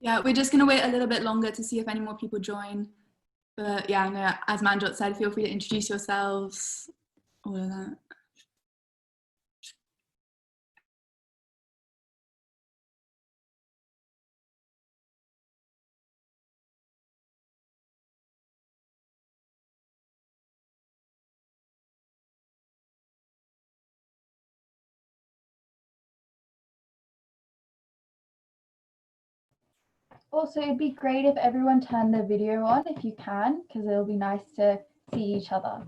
Yeah, we're just going to wait a little bit longer to see if any more people join. But yeah, no, as Manjot said, feel free to introduce yourselves, all of that. Also, it'd be great if everyone turned their video on if you can, because it'll be nice to see each other.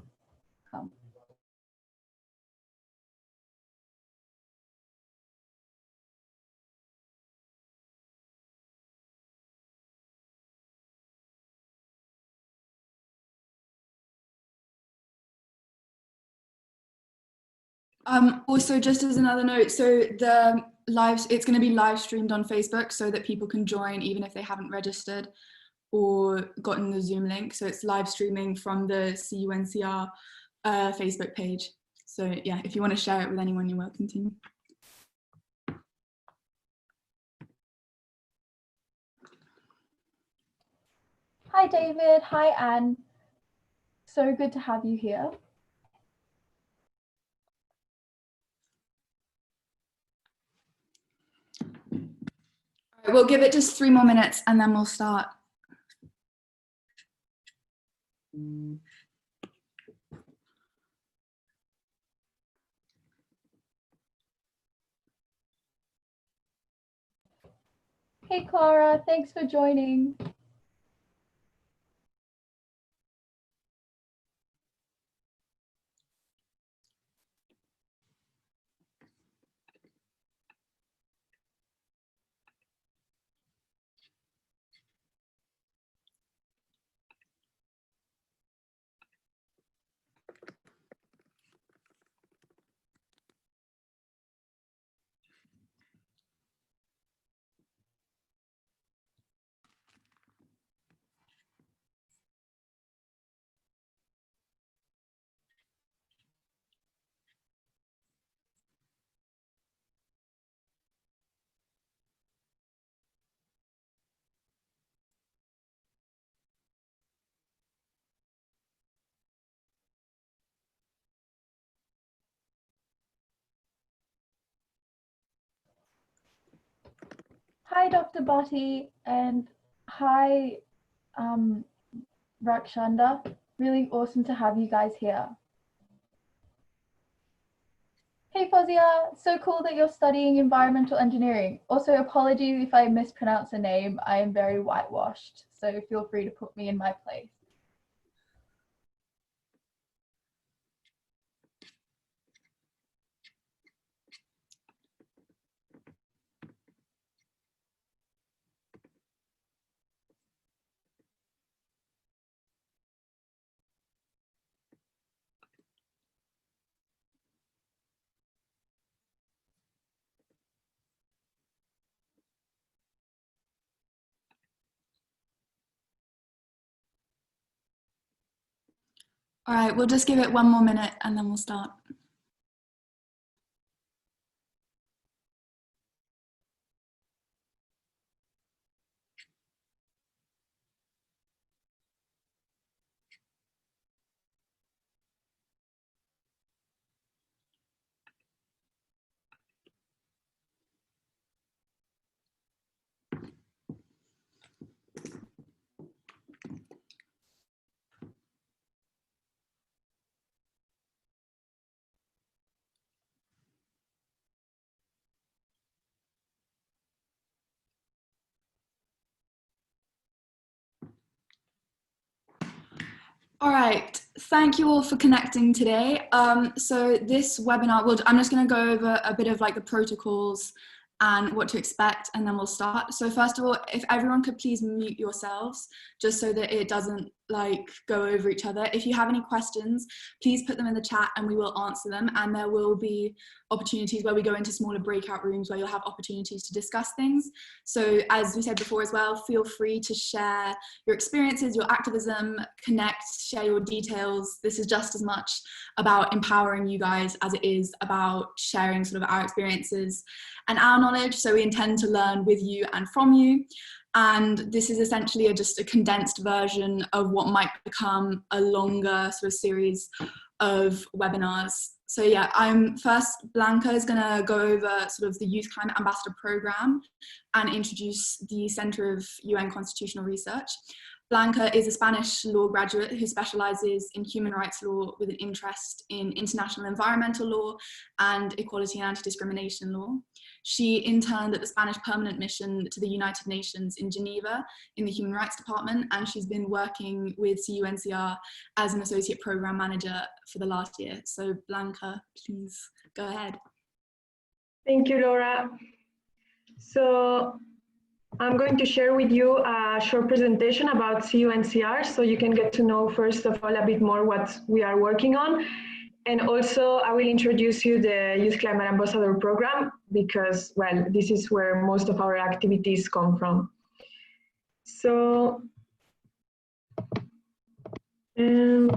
Also, just as another note, so it's going to be live streamed on Facebook so that people can join even if they haven't registered or gotten the Zoom link. So it's live streaming from the CUNCR Facebook page. So yeah, if you want to share it with anyone, you're welcome to. Hi, David. Hi, Anne. So good to have you here. All right, we'll give it just 3 more minutes and then we'll start. Hey, Clara. Thanks for joining. Hi, Dr. Bhatti, and hi, Rakshanda. Really awesome to have you guys here. Hey, Fozia, so cool that you're studying environmental engineering. Also, apologies if I mispronounce a name. I am very whitewashed, so feel free to put me in my place. All right, we'll just give it 1 more minute and then we'll start. All right, thank you all for connecting today. So this webinar, I'm just going to go over a bit of like the protocols and what to expect, and then we'll start. So first of all, if everyone could please mute yourselves, just so that it doesn't like go over each other. If you have any questions, please put them in the chat and we will answer them. And there will be opportunities where we go into smaller breakout rooms where you'll have opportunities to discuss things. So as we said before as well, feel free to share your experiences, your activism, connect, share your details. This is just as much about empowering you guys as it is about sharing sort of our experiences and our knowledge. So we intend to learn with you and from you. And this is essentially just a condensed version of what might become a longer sort of series of webinars. So yeah, Blanca is going to go over sort of the Youth Climate Ambassador Program and introduce the Center of UN Constitutional Research. Blanca is a Spanish law graduate who specializes in human rights law with an interest in international environmental law and equality and anti-discrimination law. She interned at the Spanish Permanent Mission to the United Nations in Geneva in the Human Rights Department, and she's been working with CUNCR as an associate program manager for the last year. So Blanca, please go ahead. Thank you, Laura. So I'm going to share with you a short presentation about CUNCR, so you can get to know, first of all, a bit more what we are working on. And also, I will introduce you the Youth Climate Ambassador Program, because, well, this is where most of our activities come from. So, can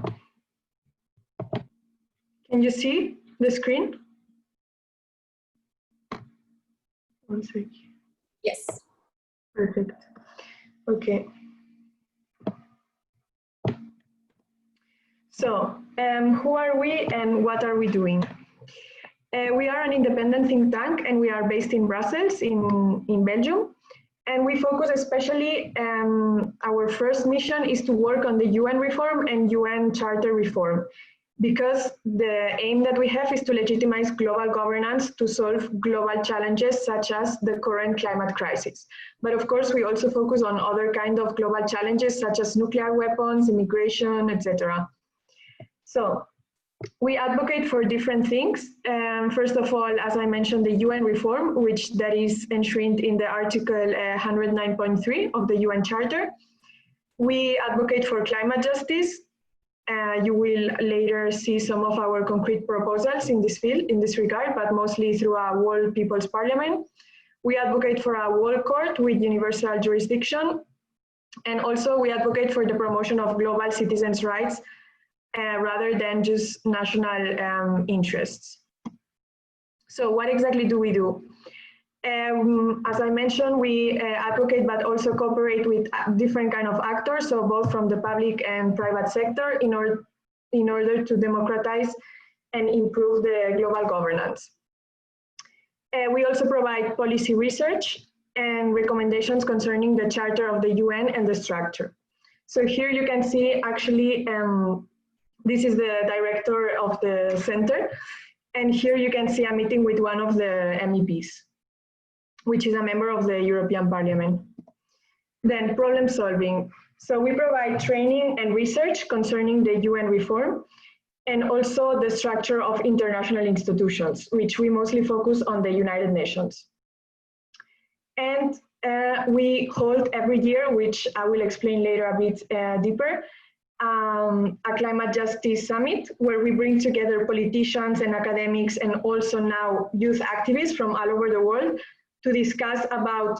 you see the screen? One second. Yes. Perfect. Okay. So, who are we and what are we doing? We are an independent think tank, and we are based in Brussels, in Belgium. And we focus especially, our first mission is to work on the UN reform and UN Charter reform, because the aim that we have is to legitimize global governance to solve global challenges such as the current climate crisis. But of course, we also focus on other kind of global challenges such as nuclear weapons, immigration, etc. So we advocate for different things. First of all, as I mentioned, the UN reform, which that is enshrined in the Article 109.3 of the UN Charter. We advocate for climate justice. You will later see some of our concrete proposals in this field, in this regard, but mostly through a World People's Parliament. We advocate for a world court with universal jurisdiction. And also we advocate for the promotion of global citizens' rights rather than just national interests. So what exactly do we do? As I mentioned, we advocate but also cooperate with different kind of actors, so both from the public and private sector in order to democratize and improve the global governance. We also provide policy research and recommendations concerning the Charter of the UN and the structure. So here you can see actually, this is the director of the center, and here you can see a meeting with one of the MEPs, which is a member of the European Parliament. Then problem solving. So we provide training and research concerning the UN reform and also the structure of international institutions, which we mostly focus on the United Nations. And we hold every year, which I will explain later a bit deeper, a climate justice summit where we bring together politicians and academics and also now youth activists from all over the world to discuss about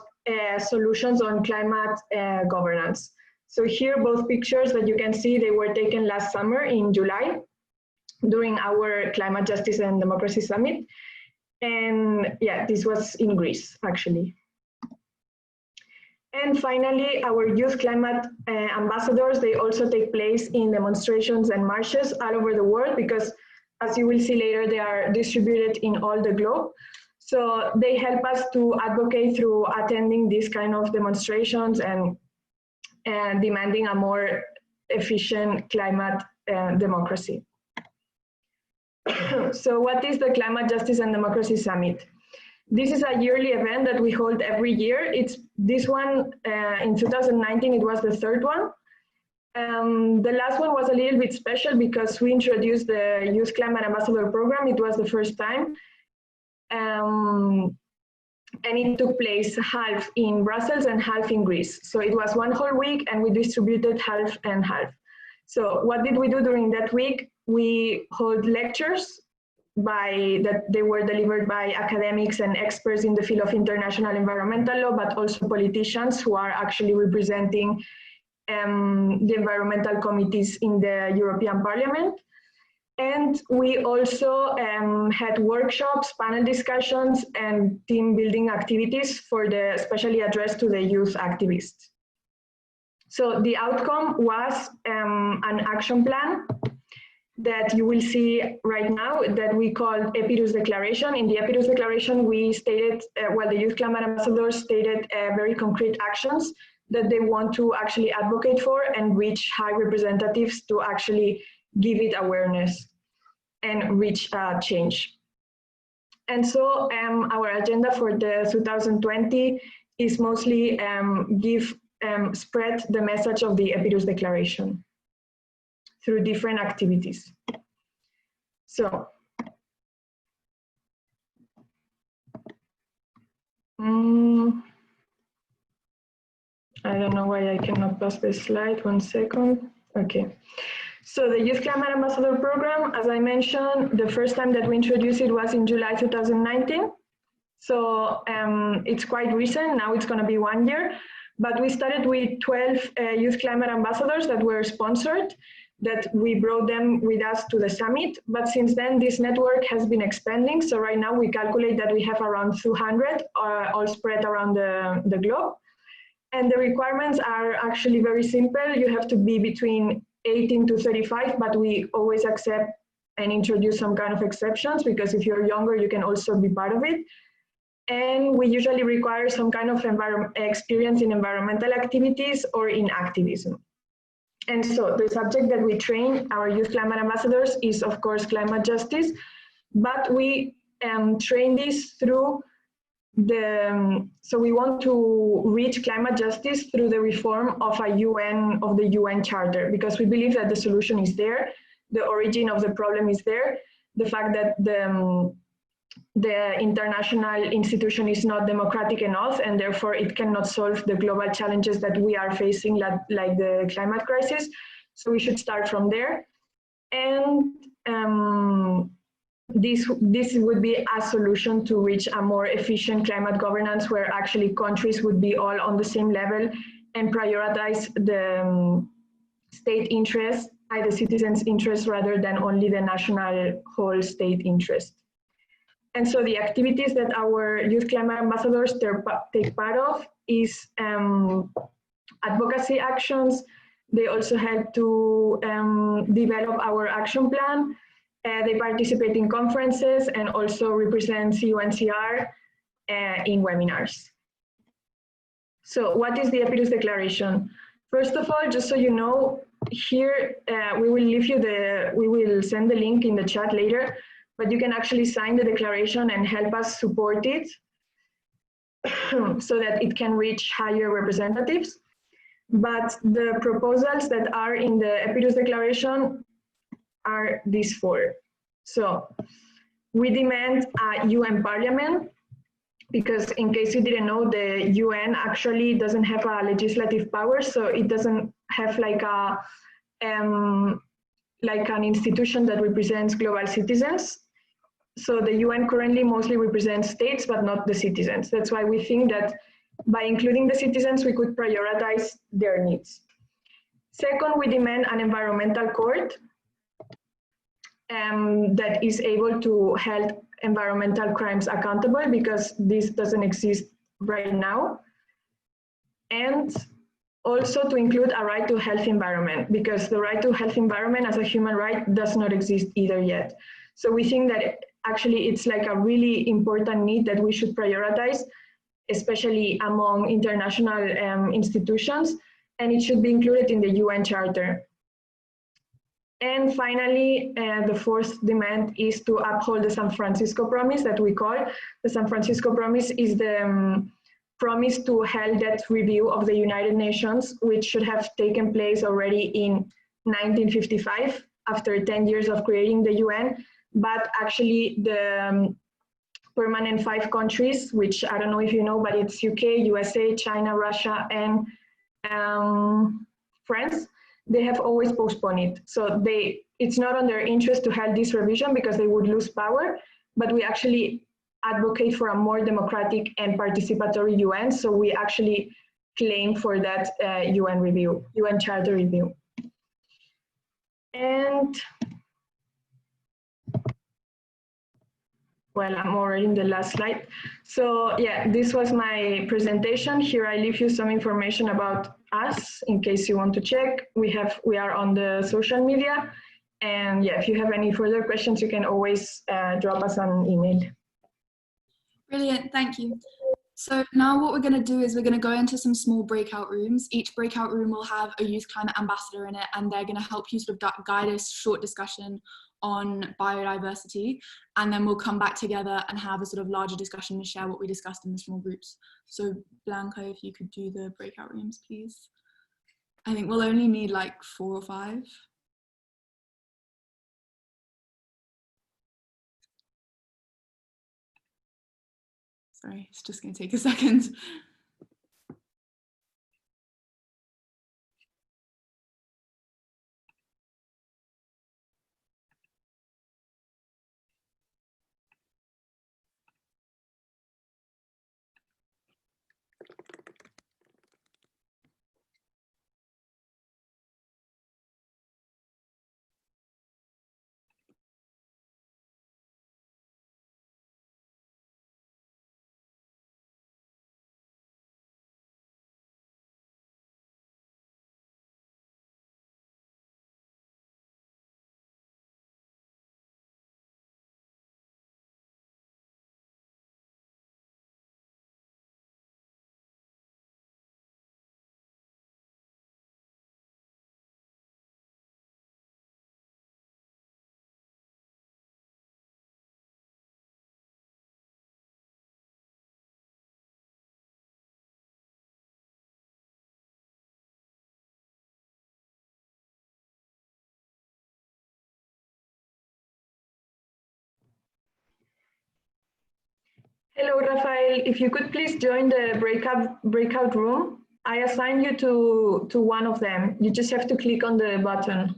solutions on climate governance. So here, both pictures that you can see, they were taken last summer in July during our Climate Justice and Democracy Summit. And yeah, this was in Greece, actually. And finally, our youth climate ambassadors, they also take place in demonstrations and marches all over the world because, as you will see later, they are distributed in all the globe. So they help us to advocate through attending these kind of demonstrations and demanding a more efficient climate democracy. So what is the Climate Justice and Democracy Summit? This is a yearly event that we hold every year. It's this one in 2019, it was the third one. The last one was a little bit special because we introduced the Youth Climate Ambassador Program. It was the first time. And it took place half in Brussels and half in Greece. So it was one whole week and we distributed half and half. So what did we do during that week? We hold lectures that they were delivered by academics and experts in the field of international environmental law, but also politicians who are actually representing the environmental committees in the European Parliament. And we also had workshops, panel discussions, and team building activities especially addressed to the youth activists. So the outcome was an action plan that you will see right now that we called EPIRUS Declaration. In the EPIRUS Declaration, we stated, the Youth Climate Ambassadors stated very concrete actions that they want to actually advocate for and reach high representatives to actually give it awareness and reach change. And so our agenda for the 2020 is mostly spread the message of the EPIRUS Declaration through different activities. So, I don't know why I cannot pass this slide, 1 second. Okay. So the Youth Climate Ambassador Program, as I mentioned, the first time that we introduced it was in July 2019. So it's quite recent, now it's gonna be 1 year. But we started with 12 Youth Climate Ambassadors that were sponsored, that we brought them with us to the summit. But since then, this network has been expanding. So right now we calculate that we have around 200 all spread around the globe. And the requirements are actually very simple. You have to be between 18 to 35, but we always accept and introduce some kind of exceptions, because if you're younger, you can also be part of it. And we usually require some kind of experience in environmental activities or in activism. And so the subject that we train our youth climate ambassadors is, of course, climate justice, but we train this through so we want to reach climate justice through the reform of the UN Charter, because we believe that the solution is there, the origin of the problem is there, the fact that the international institution is not democratic enough, and therefore it cannot solve the global challenges that we are facing, like the climate crisis. So we should start from there. And this would be a solution to reach a more efficient climate governance, where actually countries would be all on the same level and prioritize the state interest, the citizens' interest, rather than only the national whole state interest. And so the activities that our youth climate ambassadors take part of is advocacy actions. They also help to develop our action plan. They participate in conferences and also represent UNCR in webinars. So what is the EPIRUS Declaration? First of all, just so you know, here we will send the link in the chat later, but you can actually sign the declaration and help us support it so that it can reach higher representatives. But the proposals that are in the EPIRUS Declaration are these 4. So we demand a UN Parliament, because in case you didn't know, the UN actually doesn't have a legislative power, so it doesn't have like an institution that represents global citizens. So the UN currently mostly represents states, but not the citizens. That's why we think that by including the citizens, we could prioritize their needs. Second, we demand an environmental court that is able to hold environmental crimes accountable, because this doesn't exist right now. And also to include a right to health environment, because the right to health environment as a human right does not exist either yet. So we think that actually it's like a really important need that we should prioritize, especially among international institutions, and it should be included in the UN Charter. And finally, the 4th demand is to uphold the San Francisco Promise that we call. The San Francisco Promise is the promise to hold that review of the United Nations, which should have taken place already in 1955, after 10 years of creating the UN. But actually the permanent 5 countries, which I don't know if you know, but it's UK, USA, China, Russia, and France, they have always postponed it. So it's not on their interest to have this revision, because they would lose power, but we actually advocate for a more democratic and participatory UN. So we actually claim for that UN Charter review. And well, I'm already in the last slide. So yeah, this was my presentation. Here I leave you some information about us in case you want to check. We are on the social media. And yeah, if you have any further questions, you can always drop us an email. Brilliant, thank you. So now what we're going to do is we're going to go into some small breakout rooms. Each breakout room will have a youth climate ambassador in it, and they're going to help you sort of guide a short discussion on biodiversity. And then we'll come back together and have a sort of larger discussion and share what we discussed in the small groups. So Blanca, if you could do the breakout rooms, please. I think we'll only need like 4 or 5. Sorry, it's just going to take a second. Hello, Rafael. If you could please join the breakout room. I assigned you to one of them. You just have to click on the button.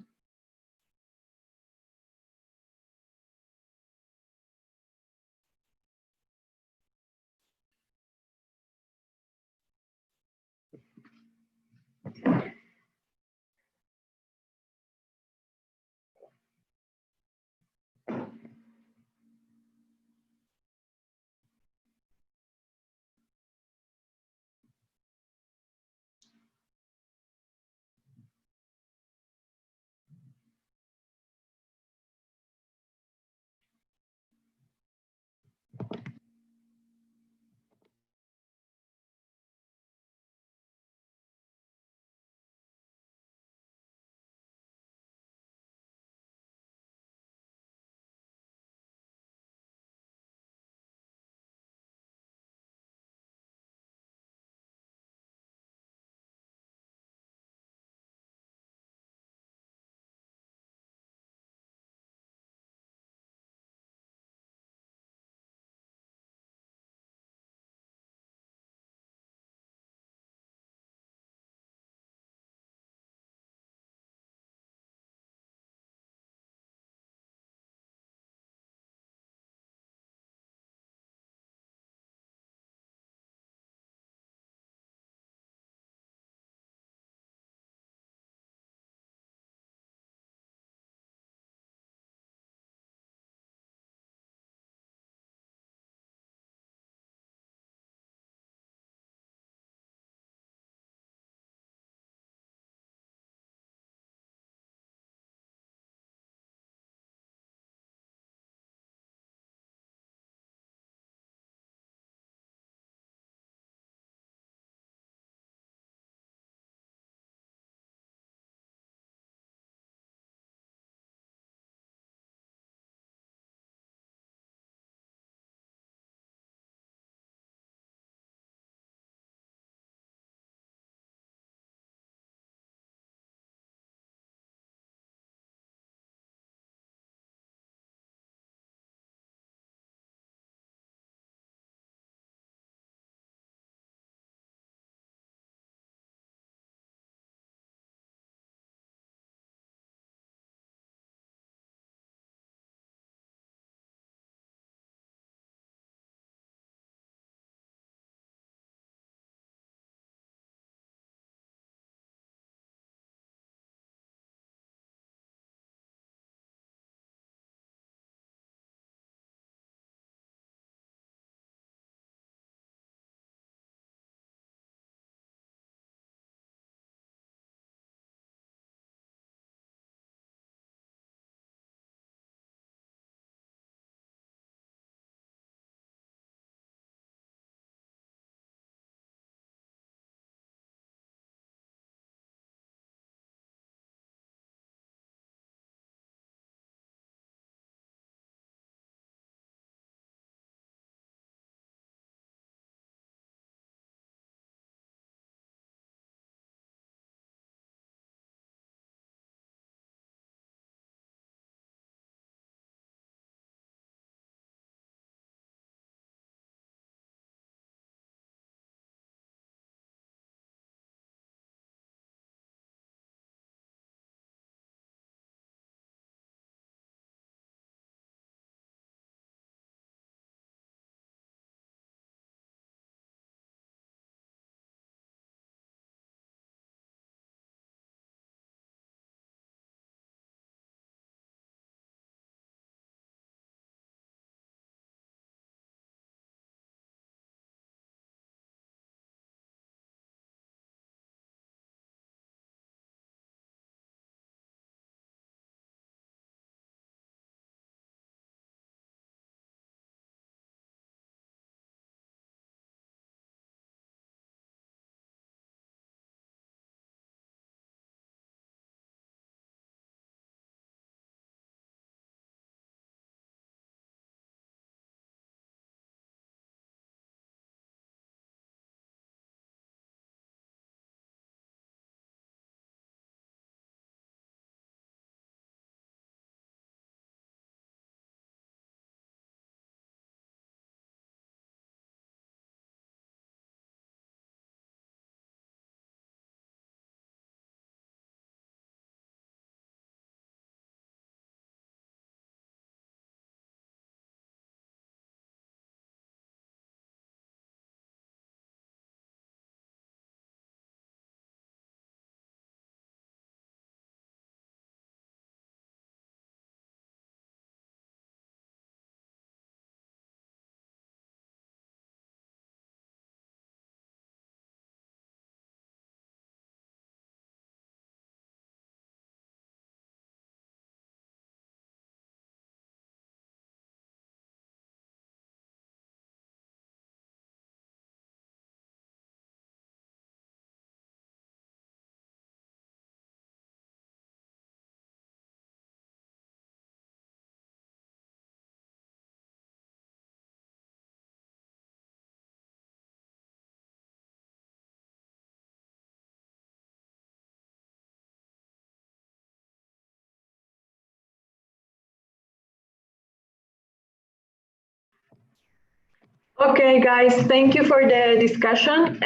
Okay, guys, thank you for the discussion.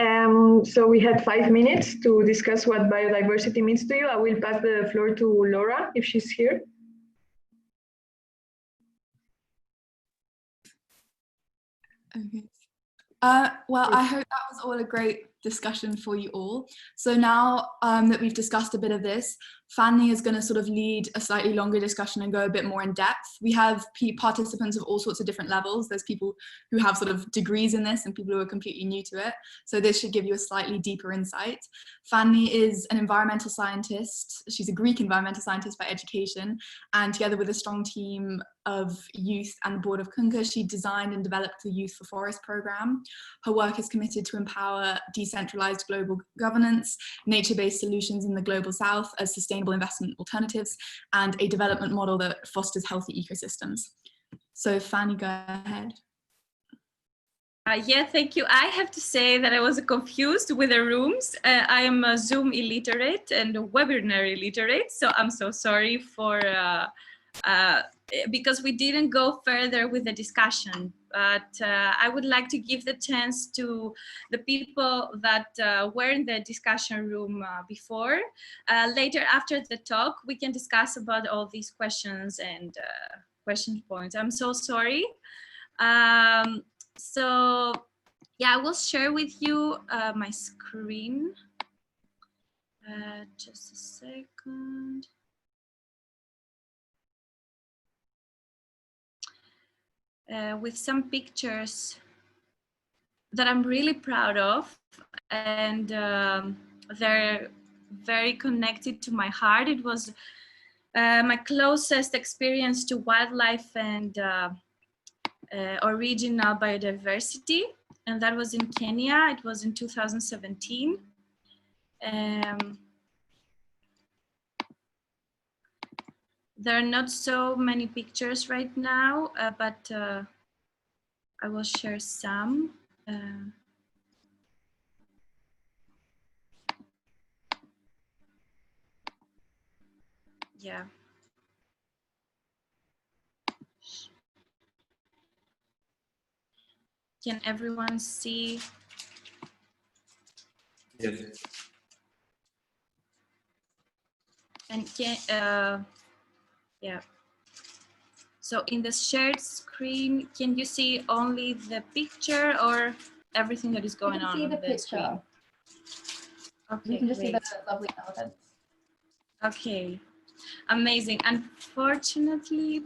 So we had 5 minutes to discuss what biodiversity means to you. I will pass the floor to Laura, if she's here. Okay. Well, I hope that was all a great discussion for you all. So now that we've discussed a bit of this, Fanny is going to sort of lead a slightly longer discussion and go a bit more in depth. We have participants of all sorts of different levels. There's people who have sort of degrees in this and people who are completely new to it. So this should give you a slightly deeper insight. Fanny is an environmental scientist. She's a Greek environmental scientist by education, and together with a strong team of youth and the board of Kunka, she designed and developed the Youth for Forest program. Her work is committed to empower decentralized global governance, nature-based solutions in the global south as sustainable investment alternatives, and a development model that fosters healthy ecosystems. So Fanny, go ahead. Yeah, thank you. I have to say that I was confused with the rooms. I am a Zoom illiterate and a webinar illiterate, so I'm so sorry for because we didn't go further with the discussion. But I would like to give the chance to the people that were in the discussion room before. Later, after the talk, we can discuss about all these questions and question points. I'm so sorry. So yeah, I will share with you my screen. Just a second. With some pictures that I'm really proud of, and they're very connected to my heart. It was my closest experience to wildlife and original biodiversity, and that was in Kenya. It was in 2017. There are not so many pictures right now, but I will share some. Yeah. Can everyone see? Yes. And can, yeah. So in the shared screen, can you see only the picture or everything that is going on? You can see the picture. Screen? Okay, you can just great. see the lovely elephants. Okay, amazing. Unfortunately,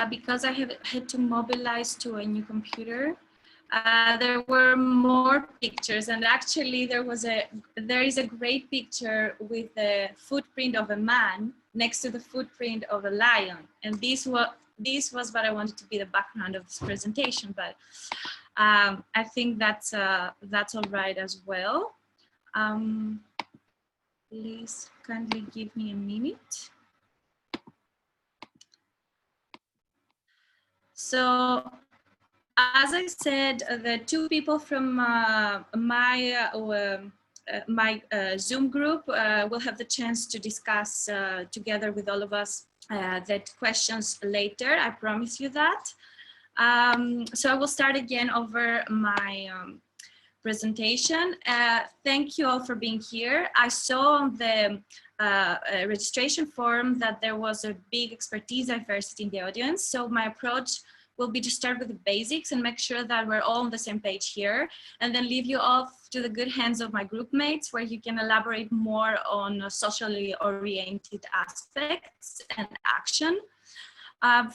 because I have had to mobilize to a new computer, there were more pictures, and actually there is a great picture with the footprint of a man next to the footprint of a lion, and this was what I wanted to be the background of this presentation, but I think that's all right as well. Please kindly give me a minute. So, as I said, the two people from my Zoom group will have the chance to discuss together with all of us that questions later. I promise you that. So I will start again over my presentation. Thank you all for being here. I saw on the registration form that there was a big expertise diversity in the audience. So my approach will be to start with the basics and make sure that we're all on the same page here, and then leave you off to the good hands of my group mates, where you can elaborate more on socially oriented aspects and action.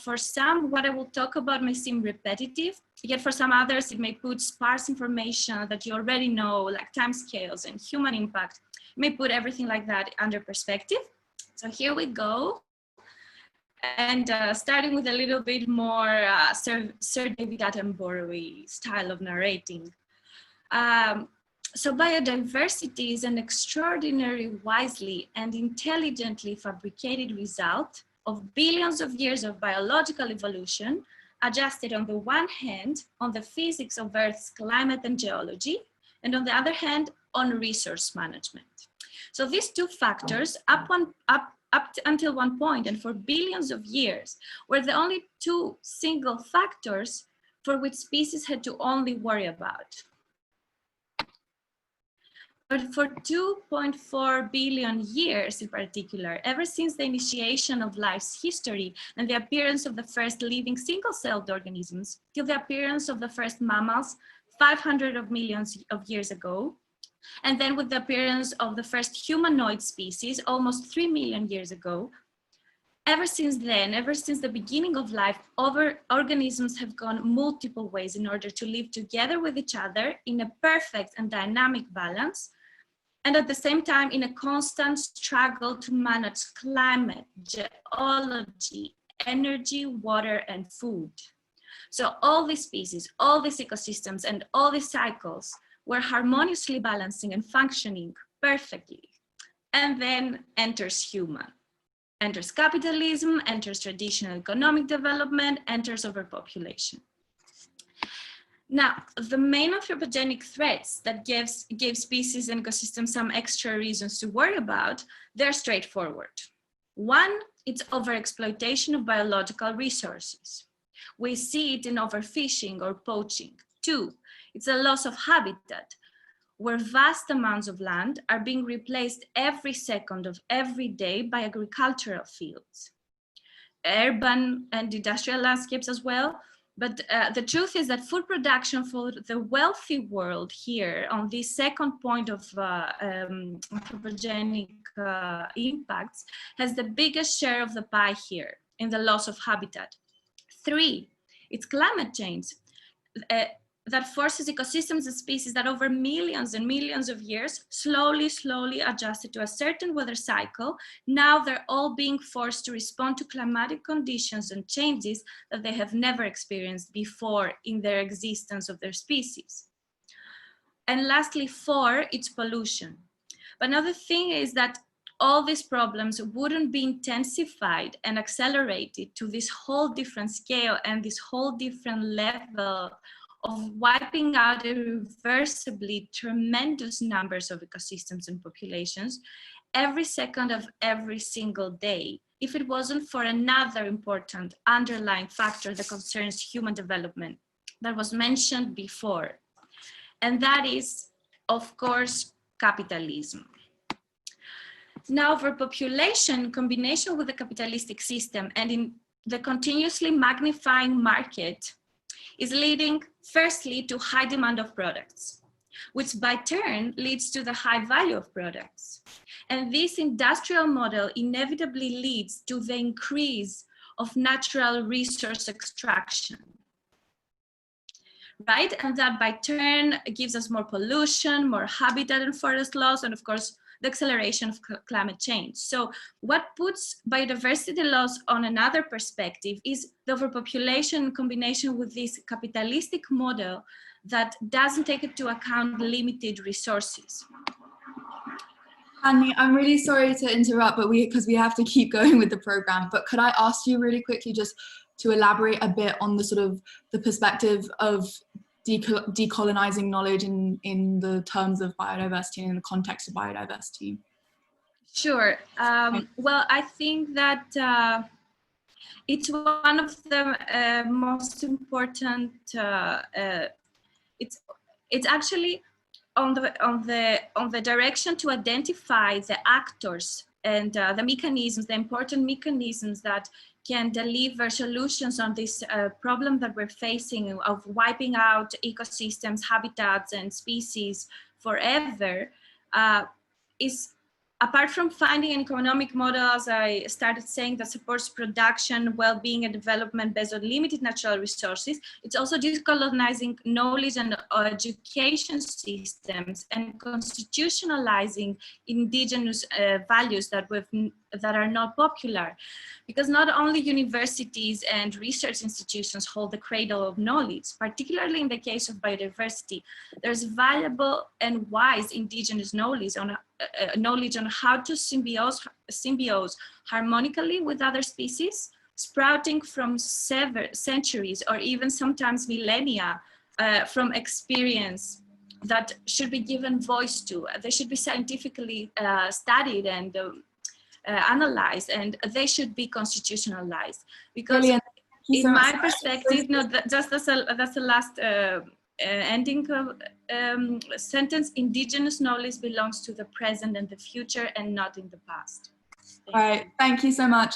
For some, what I will talk about may seem repetitive, yet for some others, it may put sparse information that you already know, like timescales and human impact. It may put everything like that under perspective. So here we go. And starting with a little bit more Sir David Attenborough style of narrating. So biodiversity is an extraordinary, wisely and intelligently fabricated result of billions of years of biological evolution, adjusted on the one hand on the physics of Earth's climate and geology, and on the other hand on resource management. So these two factors, up until one point and for billions of years, were the only two single factors for which species had to only worry about. But for 2.4 billion years in particular, ever since the initiation of life's history and the appearance of the first living single-celled organisms, till the appearance of the first mammals 500 of millions of years ago, and then with the appearance of the first humanoid species almost 3 million years ago, ever since then, ever since the beginning of life, organisms have gone multiple ways in order to live together with each other in a perfect and dynamic balance, and at the same time in a constant struggle to manage climate, geology, energy, water, and food. So all these species, all these ecosystems, and all these cycles were harmoniously balancing and functioning perfectly. And then enters human. Enters capitalism, enters traditional economic development, enters overpopulation. Now, the main anthropogenic threats that give species and ecosystems some extra reasons to worry about, they're straightforward. One, it's overexploitation of biological resources. We see it in overfishing or poaching. Two, it's a loss of habitat, where vast amounts of land are being replaced every second of every day by agricultural fields. Urban and industrial landscapes as well. But the truth is that food production for the wealthy world here on this second point of anthropogenic impacts has the biggest share of the pie here in the loss of habitat. Three, it's climate change that forces ecosystems and species that over millions and millions of years slowly adjusted to a certain weather cycle. Now they're all being forced to respond to climatic conditions and changes that they have never experienced before in their existence of their species. And lastly, four, it's pollution. But another thing is that all these problems wouldn't be intensified and accelerated to this whole different scale and this whole different level of wiping out irreversibly tremendous numbers of ecosystems and populations every second of every single day, if it wasn't for another important underlying factor that concerns human development that was mentioned before. And that is, of course, capitalism. Now, overpopulation in combination with the capitalistic system and in the continuously magnifying market is leading firstly to high demand of products, which by turn leads to the high value of products. And this industrial model inevitably leads to the increase of natural resource extraction, right? And that by turn gives us more pollution, more habitat and forest loss, and of course, the acceleration of climate change. So what puts biodiversity loss on another perspective is the overpopulation in combination with this capitalistic model that doesn't take into account limited resources. Annie, I'm really sorry to interrupt, but because we have to keep going with the program, but could I ask you really quickly just to elaborate a bit on the sort of the perspective of decolonizing knowledge in the terms of biodiversity and in the context of biodiversity? Sure. Well, I think that it's one of the most important. It's actually on the direction to identify the actors and the mechanisms, the important mechanisms that can deliver solutions on this problem that we're facing of wiping out ecosystems, habitats, and species forever, is, apart from finding an economic model, as I started saying, that supports production, well-being, and development based on limited natural resources, it's also decolonizing knowledge and education systems and constitutionalizing indigenous values that are not popular. Because not only universities and research institutions hold the cradle of knowledge, particularly in the case of biodiversity, there's valuable and wise indigenous knowledge on how to symbiose harmonically with other species, sprouting from centuries or even sometimes millennia from experience that should be given voice to. They should be scientifically studied and analyzed, and they should be constitutionalized. Because Brilliant. you so in much. my perspective, no, that's the last ending sentence. Indigenous knowledge belongs to the present and the future, and not in the past. All right, thank you so much.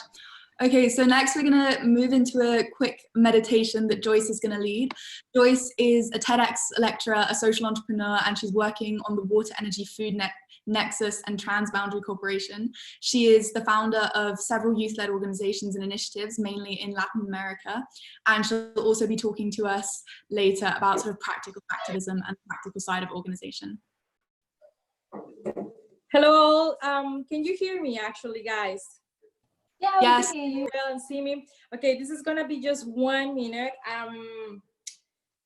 Okay, so next we're going to move into a quick meditation that Joyce is going to lead. Joyce is a TEDx lecturer, a social entrepreneur, and she's working on the Water Energy Food Nexus and Transboundary Corporation. She is the founder of several youth-led organizations and initiatives, mainly in Latin America, and she'll also be talking to us later about sort of practical activism and the practical side of organization. Hello, can you hear me actually, guys? Yeah, Yes. we can hear you. Well, and see me. Okay, this is gonna be just 1 minute.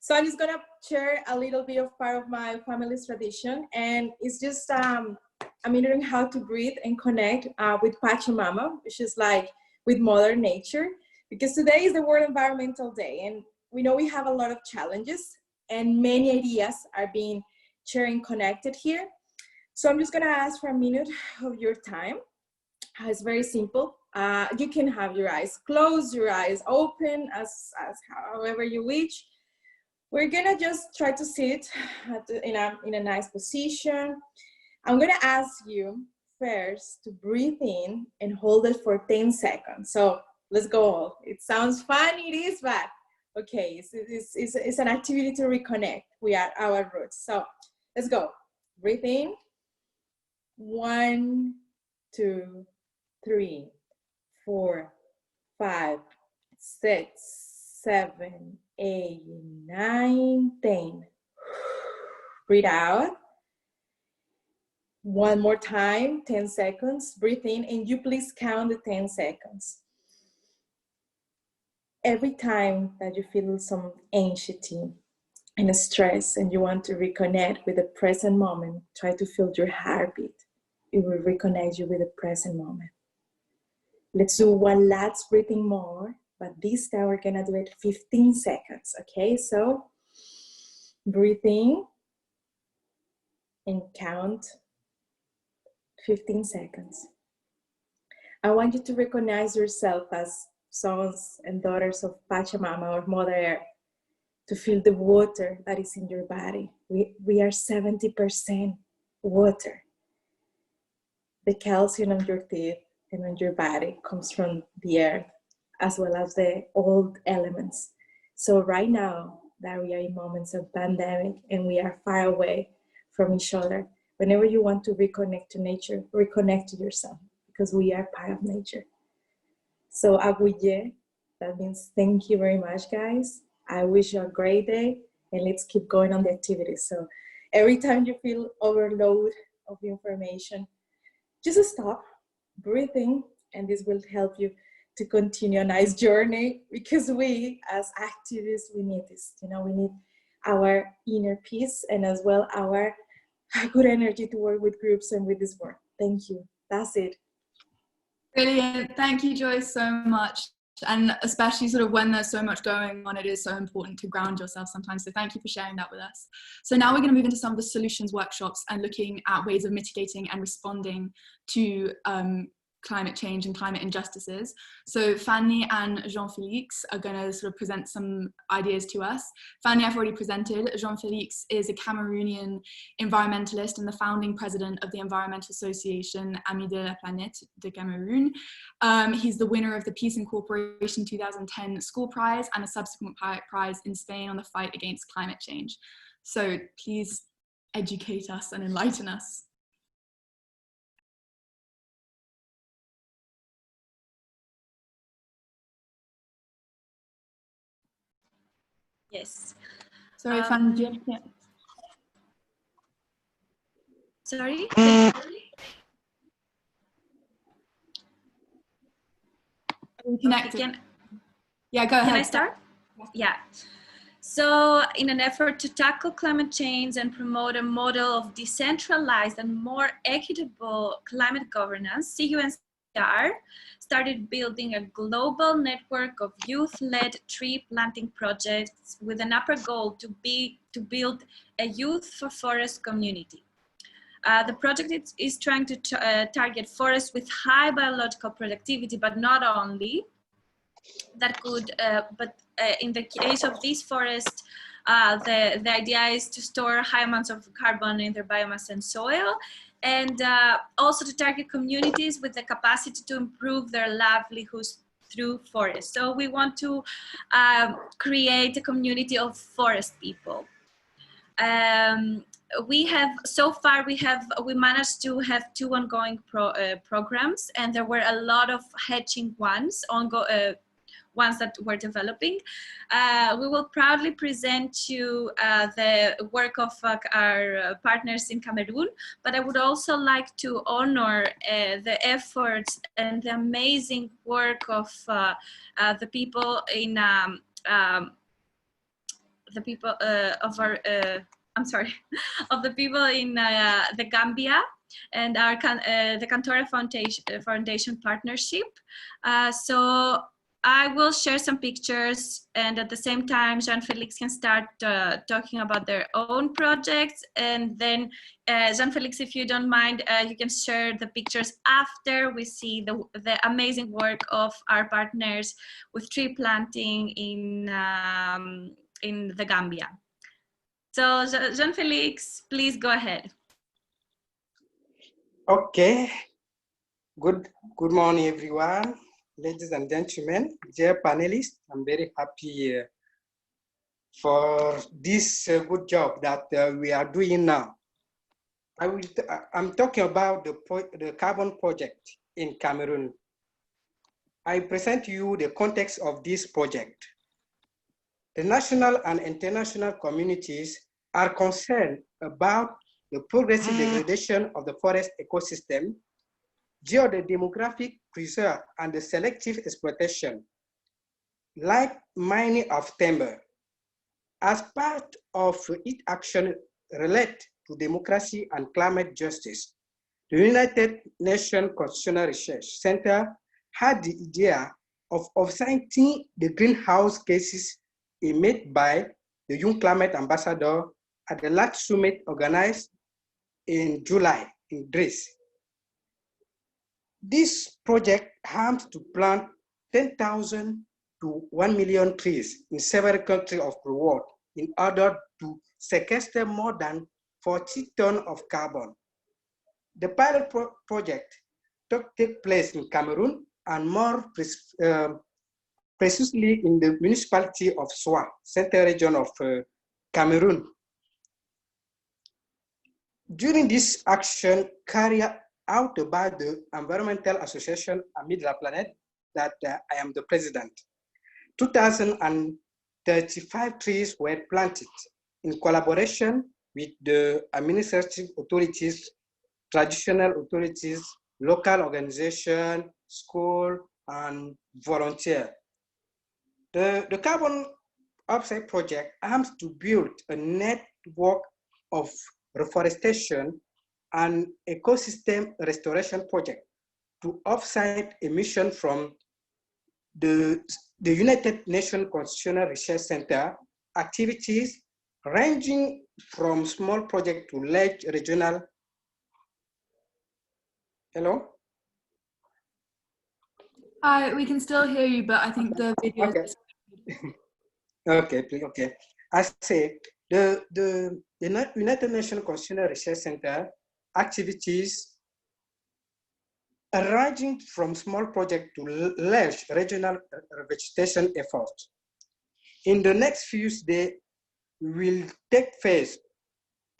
So I'm just gonna share a little bit of part of my family's tradition, and it's just I'm learning how to breathe and connect with Pachamama, which is like with Mother Nature, because today is the World Environmental Day, and we know we have a lot of challenges, and many ideas are being shared and connected here. So I'm just gonna ask for a minute of your time. It's very simple. You can have your eyes closed, your eyes open, as however you wish. We're gonna just try to sit in a nice position. I'm gonna ask you first to breathe in and hold it for 10 seconds. So let's go. It sounds fun, it is, but okay, it's an activity to reconnect with our roots. So let's go. Breathe in. 1, 2, 3, 4, 5, 6, 7, 8, 9, 10. Breathe out. One more time, 10 seconds. Breathe in, and you please count the 10 seconds. Every time that you feel some anxiety and stress and you want to reconnect with the present moment, try to feel your heartbeat. It will reconnect you with the present moment. Let's do one last breathing more, but this time we're gonna do it 15 seconds, okay? So breathe in and count 15 seconds. I want you to recognize yourself as sons and daughters of Pachamama or Mother Earth, to feel the water that is in your body. We are 70% water. The calcium on your teeth and on your body comes from the earth, as well as the old elements. So right now that we are in moments of pandemic and we are far away from each other, whenever you want to reconnect to nature, reconnect to yourself, because we are part of nature. So aguye, that means thank you very much, guys. I wish you a great day, and let's keep going on the activities. So every time you feel overload of information, just stop, breathe in, and this will help you to continue a nice journey, because we as activists, we need this. You know, we need our inner peace and as well our good energy to work with groups and with this work. Thank you. That's it. Brilliant. Thank you, Joyce, so much. And especially sort of when there's so much going on, it is so important to ground yourself sometimes. So thank you for sharing that with us. So now we're going to move into some of the solutions workshops and looking at ways of mitigating and responding to climate change and climate injustices. So Fanny and Jean-Félix are going to sort of present some ideas to us. Fanny, I've already presented. Jean-Félix is a Cameroonian environmentalist and the founding president of the environmental association Amis de la Planète de Cameroun. He's the winner of the Peace and Cooperation 2010 School Prize and a subsequent prize in Spain on the fight against climate change. So please educate us and enlighten us. Yes. Sorry, Fanny, do you have to... Sorry? Connected. Yeah, go ahead. Can I start? Yeah. So in an effort to tackle climate change and promote a model of decentralized and more equitable climate governance, CUNCR started building a global network of youth-led tree planting projects with an upper goal to build a youth for forest community. The project is trying to target forests with high biological productivity, but not only, that could, but in the case of this forest, the idea is to store high amounts of carbon in their biomass and soil, and also to target communities with the capacity to improve their livelihoods through forests. So we want to create a community of forest people. We managed to have 2 ongoing programs, and there were a lot of hatching ones that we're developing. We will proudly present you the work of our partners in Cameroon, but I would also like to honor the efforts and the amazing work of the people in of the people in the Gambia and our the Cantora Foundation partnership. So I will share some pictures, and at the same time, Jean-Felix can start talking about their own projects. And then, Jean-Felix, if you don't mind, you can share the pictures after we see the amazing work of our partners with tree planting in the Gambia. So, Jean-Felix, please go ahead. Okay. Good morning, everyone. Ladies and gentlemen, dear panelists, I'm very happy for this good job that we are doing now. I'm talking about the carbon project in Cameroon. I present you the context of this project. The national and international communities are concerned about the progressive degradation of the forest ecosystem due to the demographic preserve and the selective exploitation, like mining of timber. As part of its action related to democracy and climate justice, the United Nations Constitutional Research Center had the idea of offsetting the greenhouse gases emitted by the Young Climate Ambassador at the last summit organized in July in Greece. This project aims to plant 10,000 to 1 million trees in several countries of the world in order to sequester more than 40 tons of carbon. The pilot project took place in Cameroon and more precisely in the municipality of Soa, central region of Cameroon. During this action carried out by the Environmental Association Amis de la Planète, that I am the president, 2,035 trees were planted in collaboration with the administrative authorities, traditional authorities, local organization, school, and volunteer. The carbon offset project aims to build a network of reforestation and ecosystem restoration project to offset emission from the United Nations Constitutional Research Center activities ranging from small project to large regional. Hello? Hi, we can still hear you, but I think the video is Okay, please, okay. I say the United Nations Constitutional Research Center activities ranging from small project to large regional vegetation efforts. In the next few days, we will take phase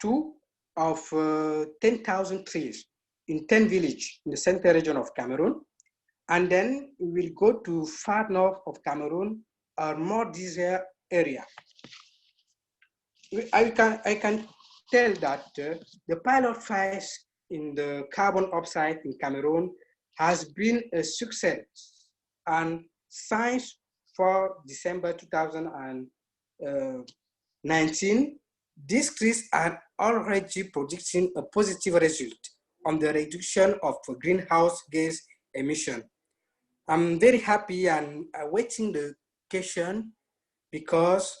2 of 10,000 trees in 10 villages in the central region of Cameroon. And then we will go to far north of Cameroon or more desert area. I can tell that the pilot phase in the carbon offset in Cameroon has been a success, and since for December 2019, these trees are already producing a positive result on the reduction of greenhouse gas emission. I'm very happy and awaiting the question because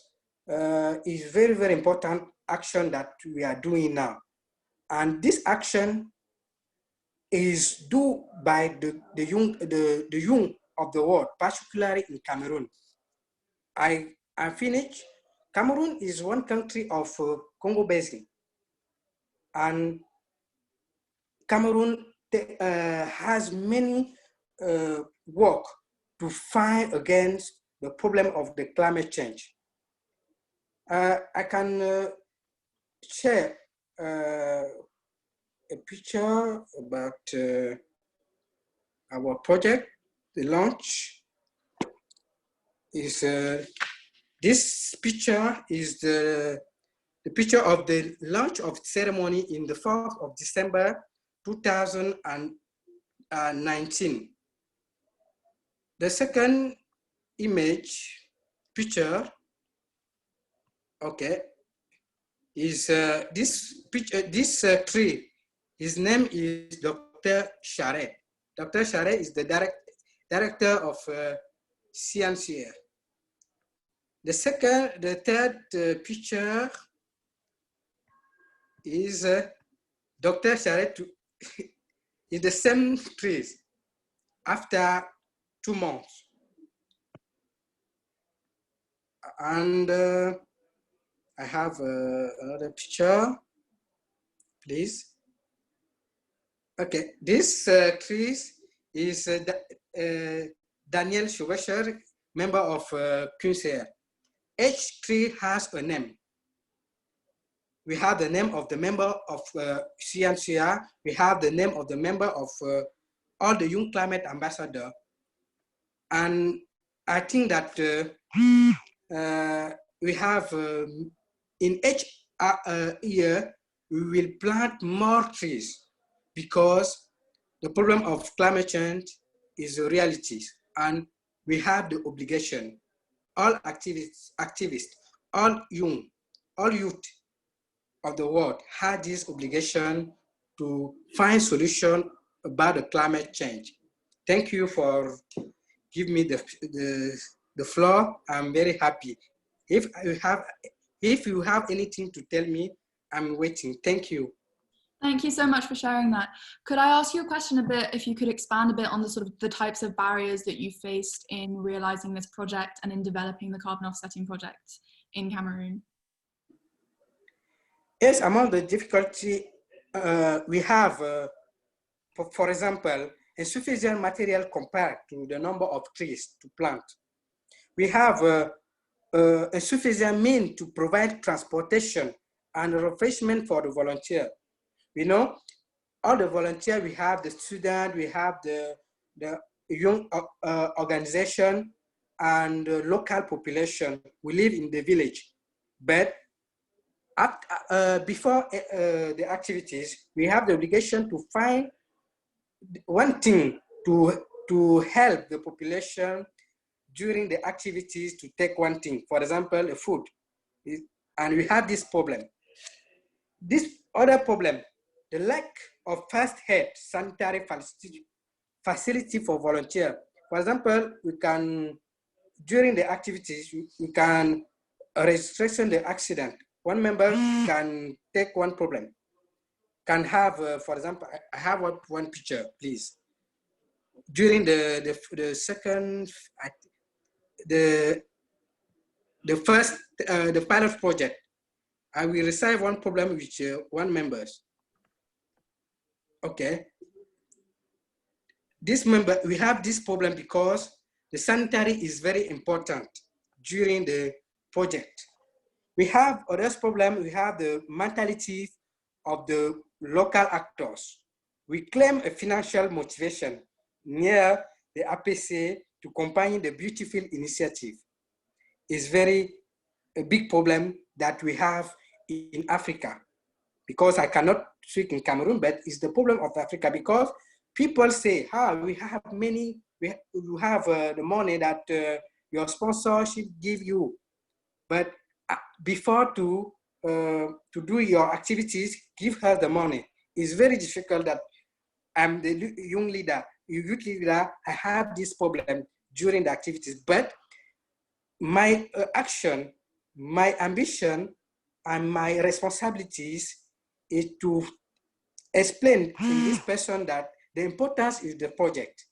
it's very, very important action that we are doing now. And this action is due by the young of the world, particularly in Cameroon. I finished. Cameroon is one country of Congo Basin, and Cameroon has many work to fight against the problem of the climate change. I can share a picture about our project. The launch is this picture is the picture of the launch of ceremony in the 4th of December 2019. The second image picture, okay, is this picture, this tree. His name is Dr. Charret. Dr. Charret is the director of CNCR. The third picture is Dr. Charret in the same trees after 2 months. And I have another picture, please. Okay, this trees is Daniel Schubescher, member of QCR. Each tree has a name. We have the name of the member of CNCR. We have the name of the member of all the Young Climate Ambassador. And I think that we have, in each year, we will plant more trees because the problem of climate change is a reality. And we have the obligation, all activists, all youth of the world had this obligation to find solution about the climate change. Thank you for giving me the floor. I'm very happy. If you have anything to tell me, I'm waiting. Thank you. Thank you so much for sharing that. Could I ask you a question a bit, if you could expand a bit on the sort of the types of barriers that you faced in realizing this project and in developing the carbon offsetting project in Cameroon? Yes, among the difficulty we have, for example, insufficient material compared to the number of trees to plant. We have insufficient means to provide transportation and refreshment for the volunteer. You know, all the volunteers, we have the student, we have the young organization and the local population. We live in the village, but before the activities, we have the obligation to find one thing to help the population during the activities to take one thing, for example, the food. And we have this problem. This other problem, the lack of first aid sanitary facility for volunteers. For example, we can, during the activities, we can restrict the accident. One member can take one problem, can have, for example, I have one picture, please. During the pilot project, I will receive one problem with one members. Okay. This member, we have this problem because the sanitary is very important during the project. We have other problem, we have the mentality of the local actors. We claim a financial motivation near the APC to accompany the beautiful initiative. Is very a big problem that we have in Africa, because I cannot speak in Cameroon, but it's the problem of Africa, because people say, we have many, you have the money that your sponsor should give you, but before to do your activities, give her the money. It's very difficult that I'm the young leader, youth leader, I have this problem during the activities, but my action, my ambition, and my responsibilities is to explain to this person that the importance is the project.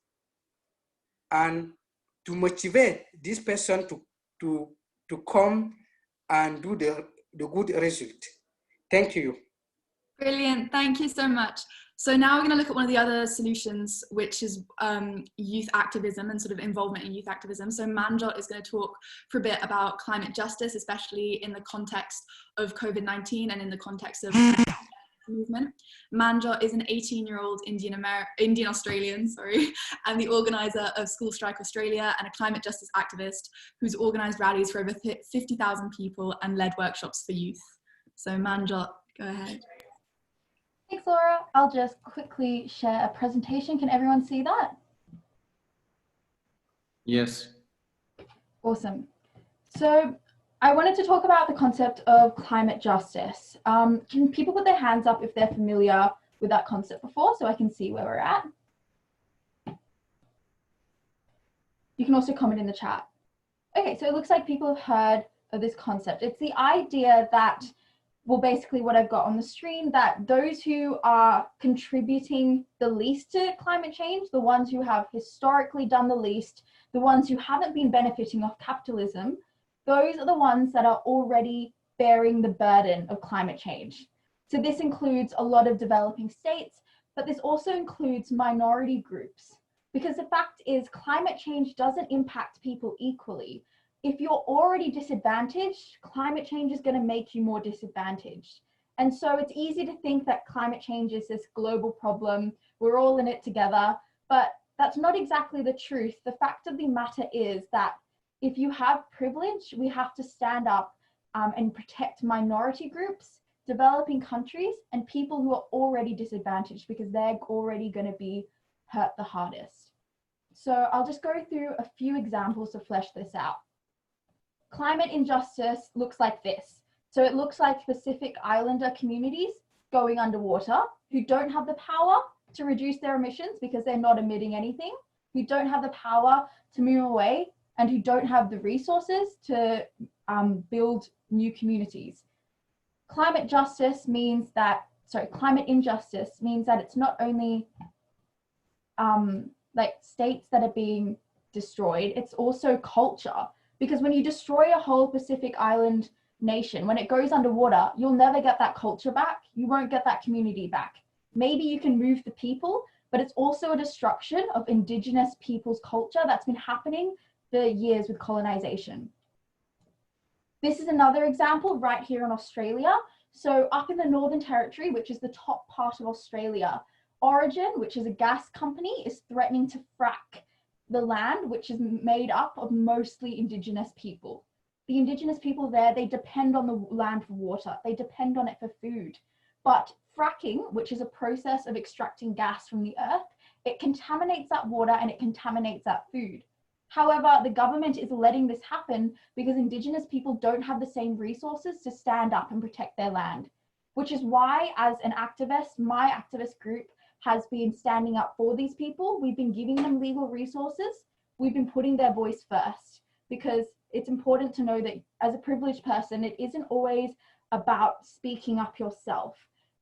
and to motivate this person to come and do the good result. Thank you. Brilliant, thank you so much. So now we're going to look at one of the other solutions, which is youth activism and sort of involvement in youth activism. So Manjot is going to talk for a bit about climate justice, especially in the context of COVID-19 and in the context of movement. Manjot is an 18-year-old Indian Australian, and the organizer of School Strike Australia and a climate justice activist who's organized rallies for over 50,000 people and led workshops for youth. So Manjot, go ahead. Thanks, Laura. I'll just quickly share a presentation. Can everyone see that? Yes. Awesome. So I wanted to talk about the concept of climate justice. Can people put their hands up if they're familiar with that concept before, so I can see where we're at? You can also comment in the chat. Okay, so it looks like people have heard of this concept. It's the idea that, well, basically what I've got on the screen, that those who are contributing the least to climate change, the ones who have historically done the least, the ones who haven't been benefiting off capitalism, those are the ones that are already bearing the burden of climate change. So this includes a lot of developing states, but this also includes minority groups, because the fact is climate change doesn't impact people equally. If you're already disadvantaged, climate change is going to make you more disadvantaged. And so it's easy to think that climate change is this global problem, we're all in it together, but that's not exactly the truth. The fact of the matter is that if you have privilege, we have to stand up and protect minority groups, developing countries, and people who are already disadvantaged because they're already going to be hurt the hardest. So I'll just go through a few examples to flesh this out. Climate injustice looks like this. So it looks like Pacific Islander communities going underwater who don't have the power to reduce their emissions because they're not emitting anything, who don't have the power to move away, and who don't have the resources to build new communities. Climate injustice means that it's not only like states that are being destroyed, it's also culture. Because when you destroy a whole Pacific Island nation, when it goes underwater, you'll never get that culture back. You won't get that community back. Maybe you can move the people, but it's also a destruction of Indigenous people's culture that's been happening for years with colonization. This is another example right here in Australia. So up in the Northern Territory, which is the top part of Australia, Origin, which is a gas company, is threatening to frack the land, which is made up of mostly Indigenous people. The Indigenous people there, they depend on the land for water. They depend on it for food. But fracking, which is a process of extracting gas from the earth, it contaminates that water and it contaminates that food. However, the government is letting this happen because Indigenous people don't have the same resources to stand up and protect their land, which is why, as an activist, my activist group has been standing up for these people. We've been giving them legal resources. We've been putting their voice first, because it's important to know that as a privileged person, it isn't always about speaking up yourself.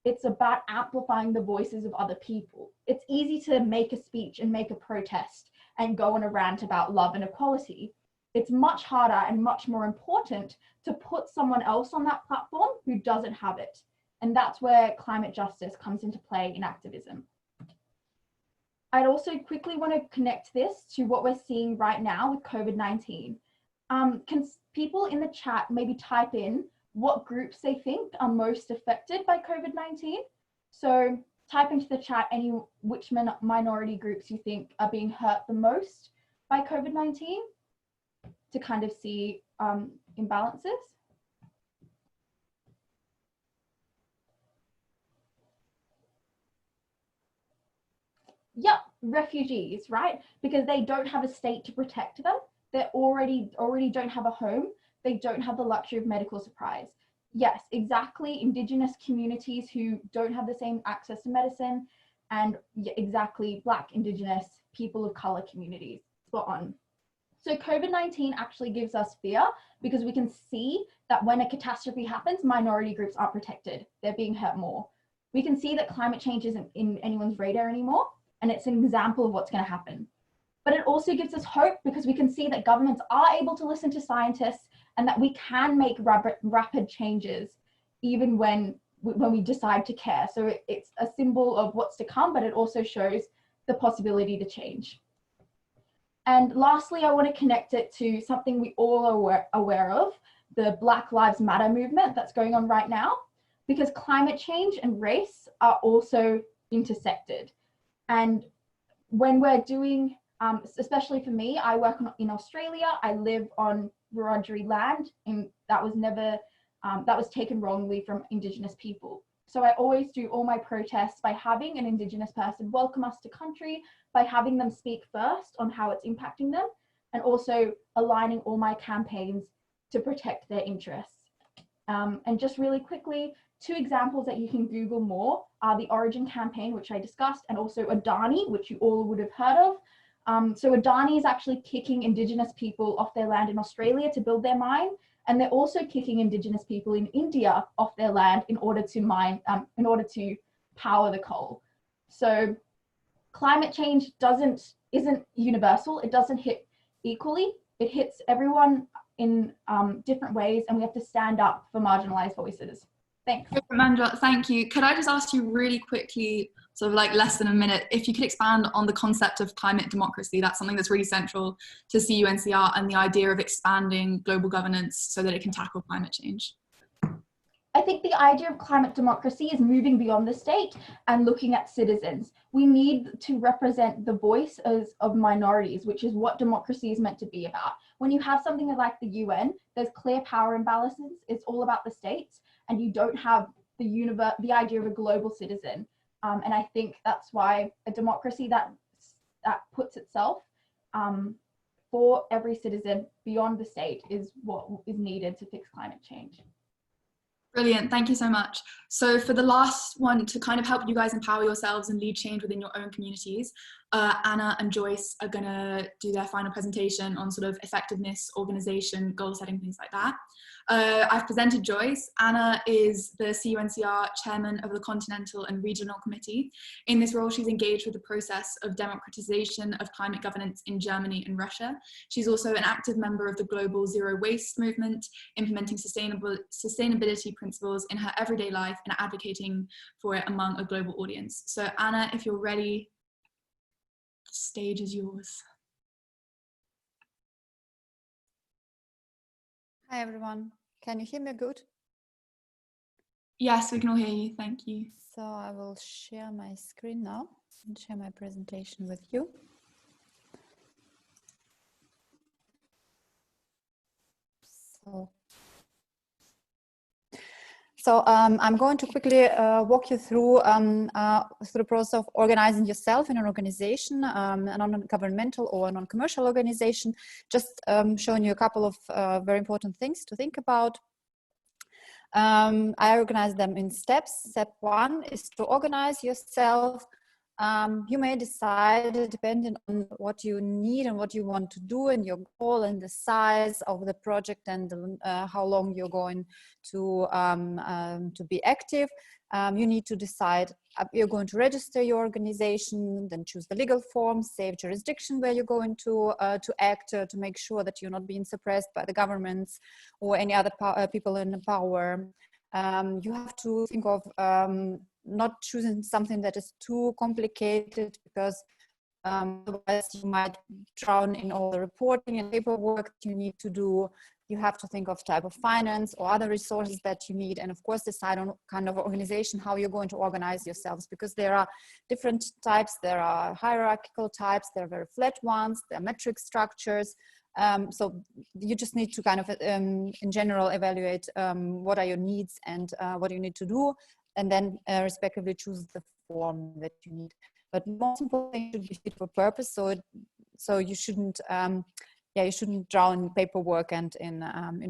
It's about amplifying the voices of other people. It's easy to make a speech and make a protest and go on a rant about love and equality. It's much harder and much more important to put someone else on that platform who doesn't have it. And that's where climate justice comes into play in activism. I'd also quickly want to connect this to what we're seeing right now with COVID-19. Can people in the chat maybe type in what groups they think are most affected by COVID-19? So type into the chat which minority groups you think are being hurt the most by COVID-19 to kind of see imbalances. Yep, refugees, right? Because they don't have a state to protect them. They already don't have a home. They don't have the luxury of medical supplies. Yes, exactly. Indigenous communities who don't have the same access to medicine, and exactly Black, Indigenous, people of color communities. Spot on. So COVID-19 actually gives us fear because we can see that when a catastrophe happens, minority groups aren't protected. They're being hurt more. We can see that climate change isn't in anyone's radar anymore, and it's an example of what's going to happen. but it also gives us hope because we can see that governments are able to listen to scientists and that we can make rapid changes even when we decide to care. So it's a symbol of what's to come, but it also shows the possibility to change. And lastly, I want to connect it to something we all are aware of, the Black Lives Matter movement that's going on right now, because climate change and race are also intersected. And when we're doing, especially for me, I work in Australia, I live on Wiradjuri land, and that was never, that was taken wrongly from Indigenous people. So I always do all my protests by having an Indigenous person welcome us to country, by having them speak first on how it's impacting them, and also aligning all my campaigns to protect their interests. And just really quickly, 2 examples that you can Google more are the Origin campaign, which I discussed, and also Adani, which you all would have heard of. So Adani is actually kicking Indigenous people off their land in Australia to build their mine. And they're also kicking Indigenous people in India off their land in order to mine, in order to power the coal. So climate change isn't universal. It doesn't hit equally. It hits everyone in different ways, and we have to stand up for marginalized voices. Thanks. Amanda, thank you. Could I just ask you really quickly, sort of like less than a minute, if you could expand on the concept of climate democracy? That's something that's really central to CUNCR, and the idea of expanding global governance so that it can tackle climate change. I think the idea of climate democracy is moving beyond the state and looking at citizens. We need to represent the voice of minorities, which is what democracy is meant to be about. When you have something like the UN, there's clear power imbalances. It's all about the states, and you don't have the idea of a global citizen. And I think that's why a democracy that puts itself for every citizen beyond the state is what is needed to fix climate change. Brilliant, thank you so much. So for the last one, to kind of help you guys empower yourselves and lead change within your own communities, Anna and Joyce are gonna do their final presentation on sort of effectiveness, organization, goal setting, things like that. I've presented Joyce. Anna is the CUNCR chairman of the Continental and Regional Committee. In this role, she's engaged with the process of democratization of climate governance in Germany and Russia. She's also an active member of the global zero waste movement, implementing sustainability principles in her everyday life and advocating for it among a global audience. So Anna, if you're ready, the stage is yours. Hi everyone, can you hear me good? Yes, we can all hear you, thank you. So I will share my screen now and share my presentation with you. So I'm going to quickly walk you through the process of organizing yourself in an organization, a non-governmental or non-commercial organization, just showing you a couple of very important things to think about. I organize them in steps. Step 1 is to organize yourself. You may decide, depending on what you need and what you want to do and your goal and the size of the project and how long you're going to be active. You need to decide, you're going to register your organization, then choose the legal form, save jurisdiction where you're going to act to make sure that you're not being suppressed by the governments or any other people in power. You have to think of not choosing something that is too complicated, because otherwise you might drown in all the reporting and paperwork you need to do. You have to think of type of finance or other resources that you need, and of course decide on kind of organization, how you're going to organize yourselves, because there are different types. There are hierarchical types, there are very flat ones, there are metric structures. So you just need to kind of in general evaluate what are your needs and what you need to do, and then respectively choose the form that you need. But most importantly, it should be fit for purpose. So you shouldn't, you shouldn't drown in paperwork and in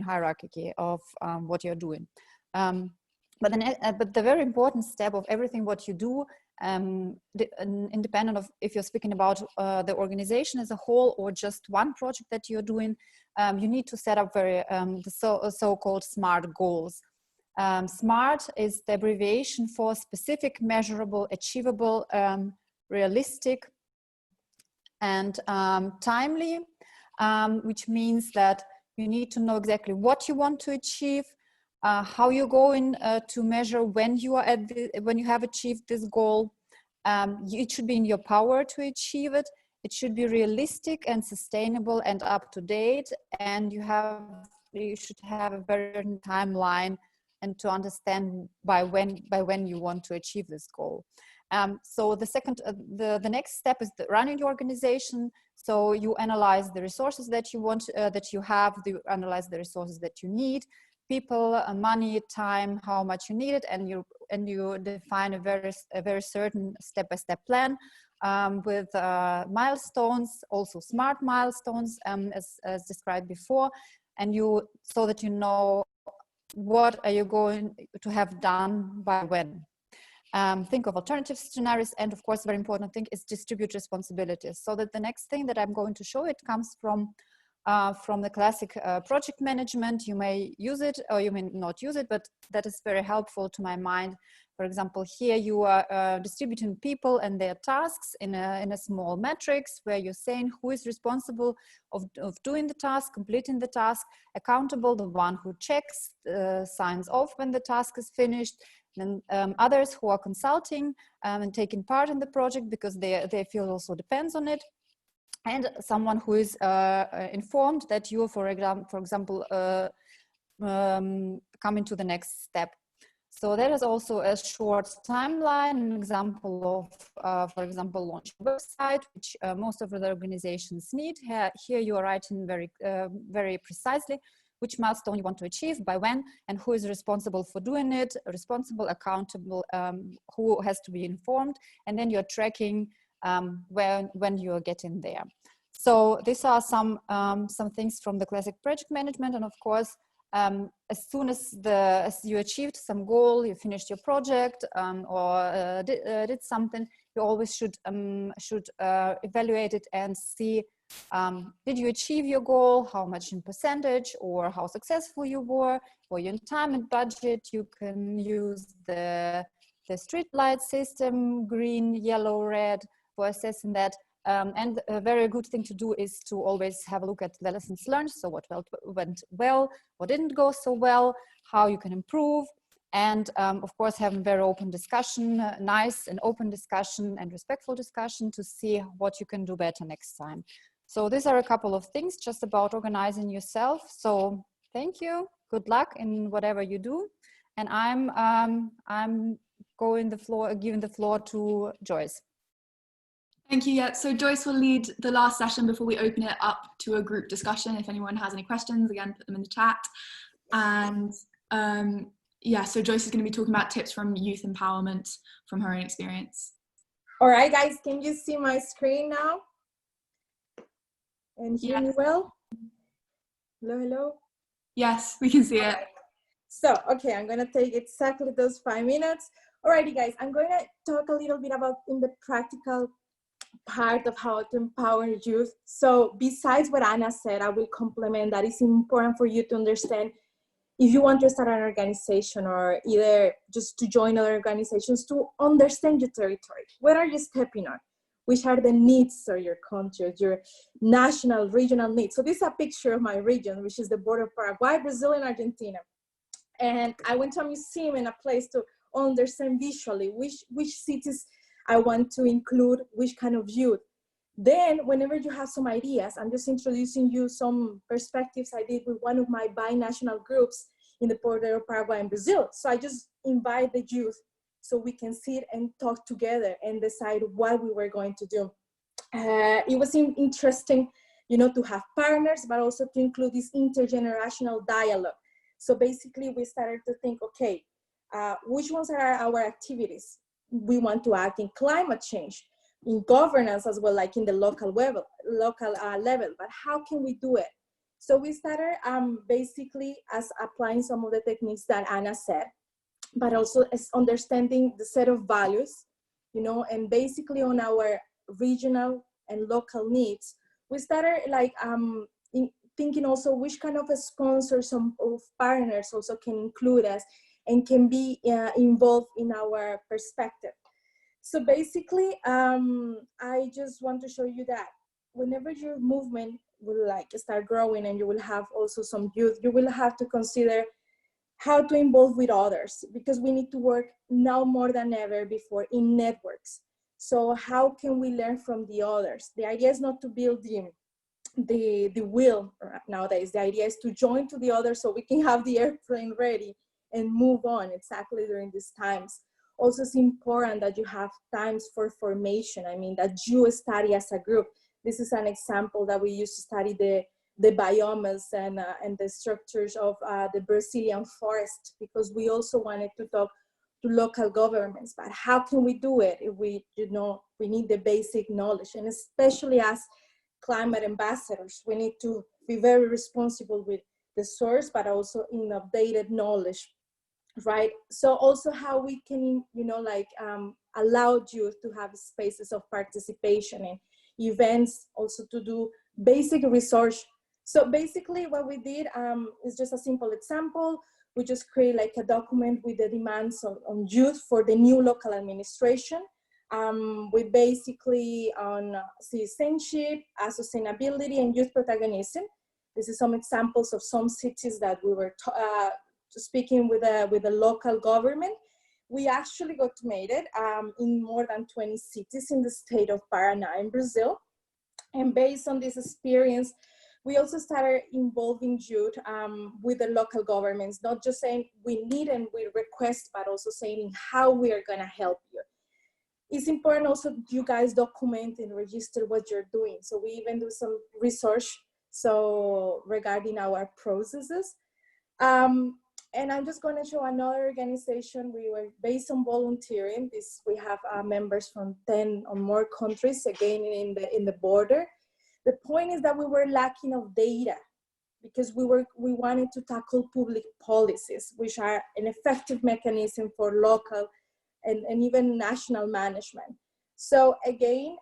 hierarchy of what you're doing. But the very important step of everything what you do, independent of if you're speaking about the organization as a whole or just one project that you're doing, you need to set up the so-called SMART goals. SMART is the abbreviation for specific, measurable, achievable, realistic, and timely, which means that you need to know exactly what you want to achieve, how you're going to measure when you are when you have achieved this goal. It should be in your power to achieve it. It should be realistic and sustainable and up to date, and you should have a very certain timeline and to understand by when you want to achieve this goal. So the next step is running your organization. So you analyze the resources that you want, that you have, you analyze the resources that you need, people, money, time, how much you need it, and you define a very certain step-by-step plan with milestones, also smart milestones, as described before, and so that you know what are you going to have done by when. Think of alternative scenarios, and of course, very important thing is distribute responsibilities. So that the next thing that I'm going to show, it comes from the classic project management. You may use it or you may not use it, but that is very helpful to my mind. For example, here you are distributing people and their tasks in a small matrix where you're saying who is responsible of doing the task, completing the task, accountable, the one who checks, signs off when the task is finished, and others who are consulting and taking part in the project because their field also depends on it, and someone who is informed that you, for example, coming to the next step. So there is also a short timeline, an example of, for example, launch a website, which most of the organizations need. Here you are writing very precisely which milestone you want to achieve, by when, and who is responsible for doing it, responsible, accountable, who has to be informed, and then you're tracking when you're getting there. So these are some things from the classic project management, and of course, as soon as you achieved some goal, you finished your project or did something, you always should evaluate it and see, did you achieve your goal, how much in percentage, or how successful you were you in time and budget. You can use the street light system, green, yellow, red, for assessing that. And a very good thing to do is to always have a look at the lessons learned. So what went well, what didn't go so well, how you can improve, and of course having very open discussion, nice and open discussion and respectful discussion to see what you can do better next time. So these are a couple of things just about organizing yourself. So thank you, good luck in whatever you do, and I'm giving the floor to Joyce. Thank you. Yeah, so Joyce will lead the last session before we open it up to a group discussion. If anyone has any questions, again, put them in the chat. And yeah, so Joyce is going to be talking about tips from youth empowerment from her own experience. All right, guys, can you see my screen now? And hear me well? Hello, hello? Yes, we can see it. Right. So, okay, I'm going to take exactly those 5 minutes. Alrighty, guys, I'm going to talk a little bit about in the practical part of how to empower youth. So besides what Anna said, I will complement that it's important for you to understand if you want to start an organization or either just to join other organizations, to understand your territory. What are you stepping on? Which are the needs of your country, your national, regional needs? So this is a picture of my region, which is the border of Paraguay, Brazil, and Argentina. And I went to a museum and a place to understand visually which cities I want to include, which kind of youth. Then whenever you have some ideas, I'm just introducing you some perspectives I did with one of my binational groups in the border of Paraguay and Brazil. So I just invite the youth so we can sit and talk together and decide what we were going to do. It was interesting, you know, to have partners, but also to include this intergenerational dialogue. So basically we started to think, okay, which ones are our activities? We want to act in climate change, in governance as well, like in the local level, but how can we do it? So we started basically as applying some of the techniques that Anna said, but also as understanding the set of values, you know, and basically on our regional and local needs. We started like thinking also which kind of a sponsors of partners also can include us and can be involved in our perspective. So basically, I just want to show you that whenever your movement will like start growing and you will have also some youth, you will have to consider how to involve with others, because we need to work now more than ever before in networks. So how can we learn from the others? The idea is not to build the wheel nowadays. The idea is to join to the others so we can have the airplane ready and move on exactly during these times. Also, it's important that you have times for formation. I mean, that you study as a group. This is an example that we used to study the biomes and the structures of the Brazilian forest, because we also wanted to talk to local governments. But how can we do it if we, we need the basic knowledge, and especially as climate ambassadors, we need to be very responsible with the source, but also in updated knowledge, right? So also how we can, allow youth to have spaces of participation in events, also to do basic research. So basically what we did is just a simple example. We just create like a document with the demands on youth for the new local administration. We basically on citizenship, sustainability, and youth protagonism. This is some examples of some cities that we were speaking with the local government. We actually got to made it in more than 20 cities in the state of Paraná in Brazil. And based on this experience, we also started involving youth with the local governments, not just saying we need and we request, but also saying how we are gonna help you. It's important also you guys document and register what you're doing. So we even do some research regarding our processes. And I'm just going to show another organization. We were based on volunteering. We have members from 10 or more countries, again in the border. The point is that we were lacking of data, because we wanted to tackle public policies, which are an effective mechanism for local and even national management. So again,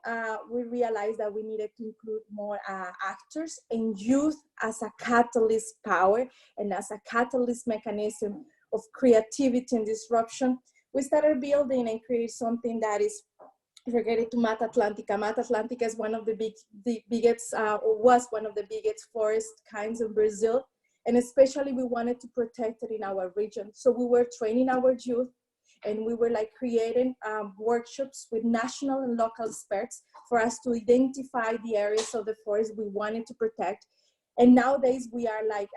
we realized that we needed to include more actors and youth as a catalyst power and as a catalyst mechanism of creativity and disruption. We started building and create something that is related to Mata Atlântica. Mata Atlântica is one of the biggest, or was one of the biggest forest kinds in Brazil. And especially we wanted to protect it in our region. So we were training our youth, and we were like creating workshops with national and local experts for us to identify the areas of the forest we wanted to protect. And nowadays we are like,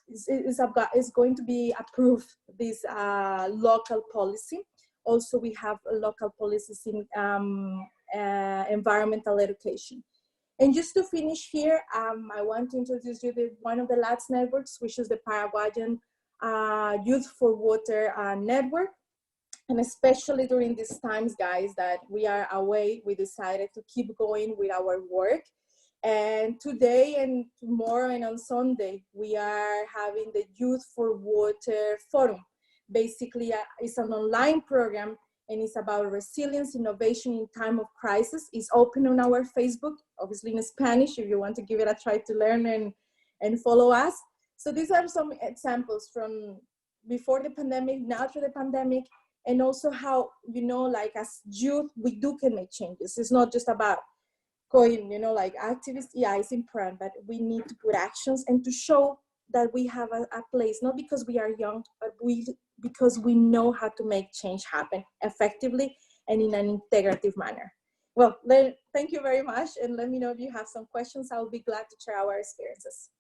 it's going to be approved, this local policy. Also, we have local policies in environmental education. And just to finish here, I want to introduce you to one of the last networks, which is the Paraguayan Youth for Water Network. And especially during these times, guys, that we are away, we decided to keep going with our work. And today and tomorrow and on Sunday, we are having the Youth for Water Forum. Basically, it's an online program, and it's about resilience, innovation in time of crisis. It's open on our Facebook, obviously in Spanish, if you want to give it a try to learn and follow us. So these are some examples from before the pandemic, now after the pandemic, and also how, like as youth, we can make changes. It's not just about going, like activists, yeah, it's important, but we need to put actions and to show that we have a place, not because we are young, but because we know how to make change happen effectively and in an integrative manner. Well, thank you very much. And let me know if you have some questions. I'll be glad to share our experiences.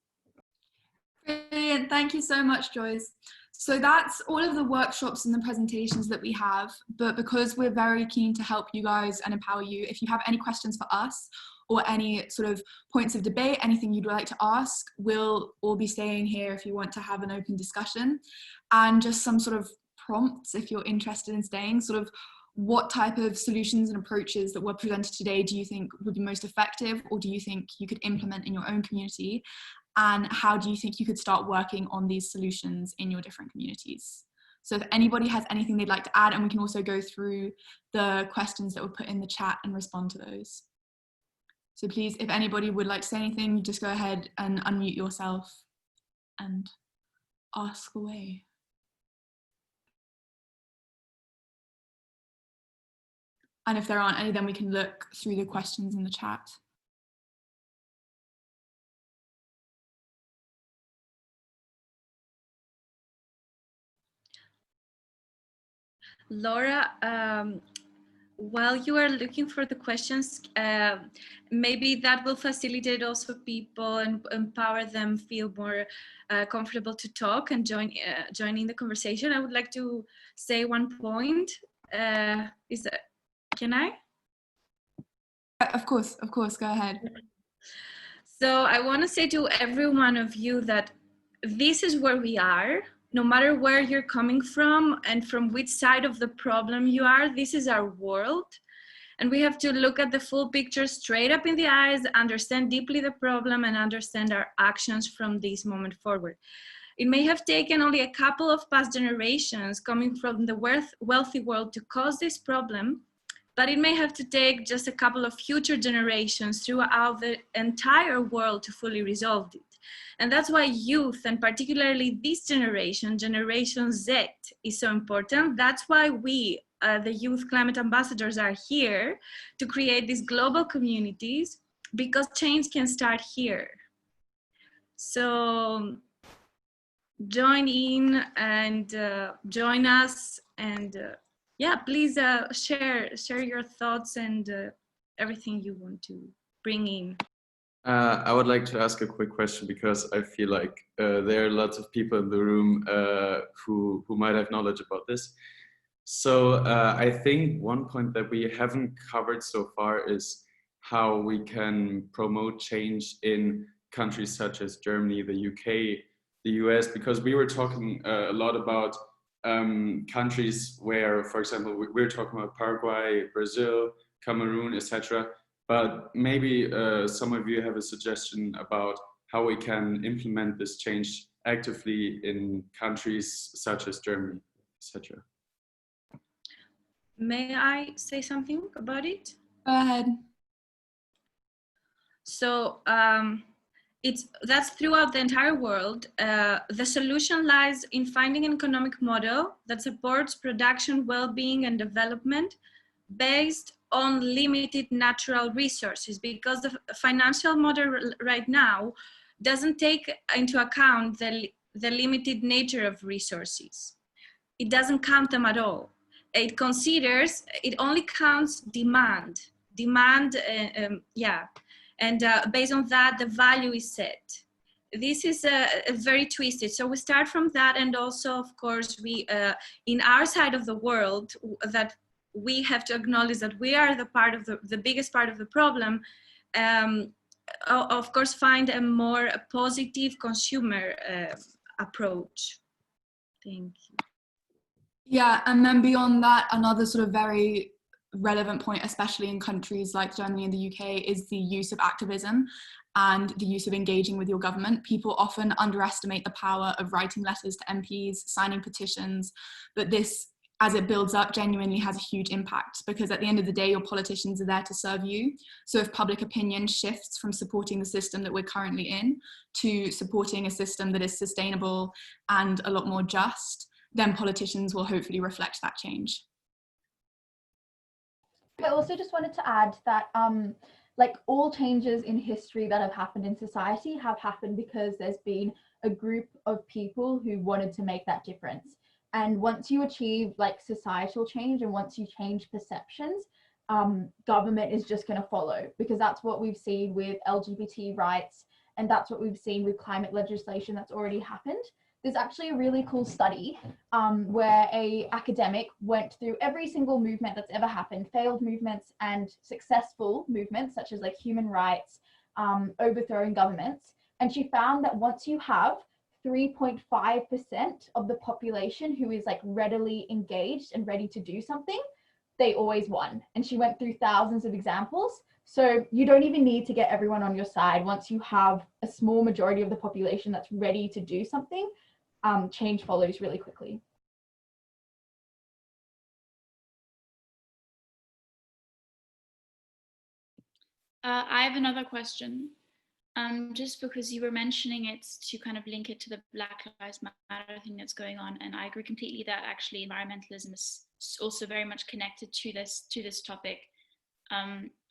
Brilliant. Thank you so much, Joyce. So that's all of the workshops and the presentations that we have, but because we're very keen to help you guys and empower you, if you have any questions for us or any sort of points of debate, anything you'd like to ask, we'll all be staying here if you want to have an open discussion. And just some sort of prompts if you're interested in staying, sort of what type of solutions and approaches that were presented today do you think would be most effective, or do you think you could implement in your own community? And how do you think you could start working on these solutions in your different communities? So if anybody has anything they'd like to add, and we can also go through the questions that were put in the chat and respond to those. So please, if anybody would like to say anything, just go ahead and unmute yourself and ask away. And if there aren't any, then we can look through the questions in the chat. Laura, while you are looking for the questions, maybe that will facilitate also people and empower them feel more comfortable to talk and joining the conversation. I would like to say one point. Can I? Of course, go ahead. So I want to say to every one of you that this is where we are. No matter where you're coming from and from which side of the problem you are, this is our world. And we have to look at the full picture straight up in the eyes, understand deeply the problem, and understand our actions from this moment forward. It may have taken only a couple of past generations coming from the wealthy world to cause this problem, but it may have to take just a couple of future generations throughout the entire world to fully resolve it. And that's why youth, and particularly this generation, Generation Z, is so important. That's why we, the Youth Climate Ambassadors, are here to create these global communities, because change can start here. So join in and join us, and yeah, please share your thoughts and everything you want to bring in. I would like to ask a quick question, because I feel like there are lots of people in the room who might have knowledge about this. So I think one point that we haven't covered so far is how we can promote change in countries such as Germany, the UK, the US, because we were talking a lot about countries where, for example, we're talking about Paraguay, Brazil, Cameroon, etc. But maybe some of you have a suggestion about how we can implement this change actively in countries such as Germany, etc. May I say something about it? Go ahead. So that's throughout the entire world. The solution lies in finding an economic model that supports production, well-being, and development based on limited natural resources, because the financial model right now doesn't take into account the limited nature of resources. It doesn't count them at all. It only counts demand, and based on that, the value is set. This is very twisted. So we start from that, and also, of course, we in our side of the world, that we have to acknowledge that we are the biggest part of the problem. Of course, find a more positive consumer approach. Thank you. Yeah, and then beyond that, another sort of very relevant point, especially in countries like Germany and the UK, is the use of activism and the use of engaging with your government. People often underestimate the power of writing letters to MPs, signing petitions, but this, as it builds up, genuinely has a huge impact, because at the end of the day, your politicians are there to serve you. So if public opinion shifts from supporting the system that we're currently in to supporting a system that is sustainable and a lot more just, then politicians will hopefully reflect that change. I also just wanted to add that like all changes in history that have happened in society have happened because there's been a group of people who wanted to make that difference. And once you achieve like societal change, and once you change perceptions, government is just going to follow, because that's what we've seen with LGBT rights, and that's what we've seen with climate legislation that's already happened. There's actually a really cool study where an academic went through every single movement that's ever happened, failed movements and successful movements, such as like human rights, overthrowing governments. And she found that once you have 3.5% of the population who is like readily engaged and ready to do something, they always won. And she went through thousands of examples. So you don't even need to get everyone on your side. Once you have a small majority of the population that's ready to do something, change follows really quickly. I have another question. Just because you were mentioning it, to kind of link it to the Black Lives Matter thing that's going on, and I agree completely that actually environmentalism is also very much connected to this topic.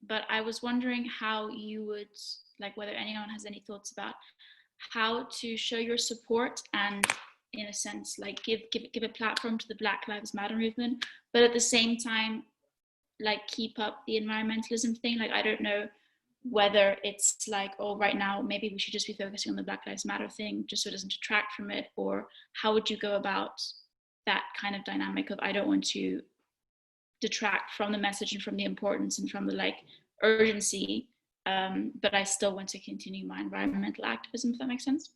But I was wondering how you would, like, whether anyone has any thoughts about how to show your support and, in a sense, like give a platform to the Black Lives Matter movement, but at the same time, like keep up the environmentalism thing. Like, I don't know whether it's like, oh, right now maybe we should just be focusing on the Black Lives Matter thing just so it doesn't detract from it, or how would you go about that kind of dynamic of, I don't want to detract from the message and from the importance and from the like urgency, but I still want to continue my environmental activism, if that makes sense.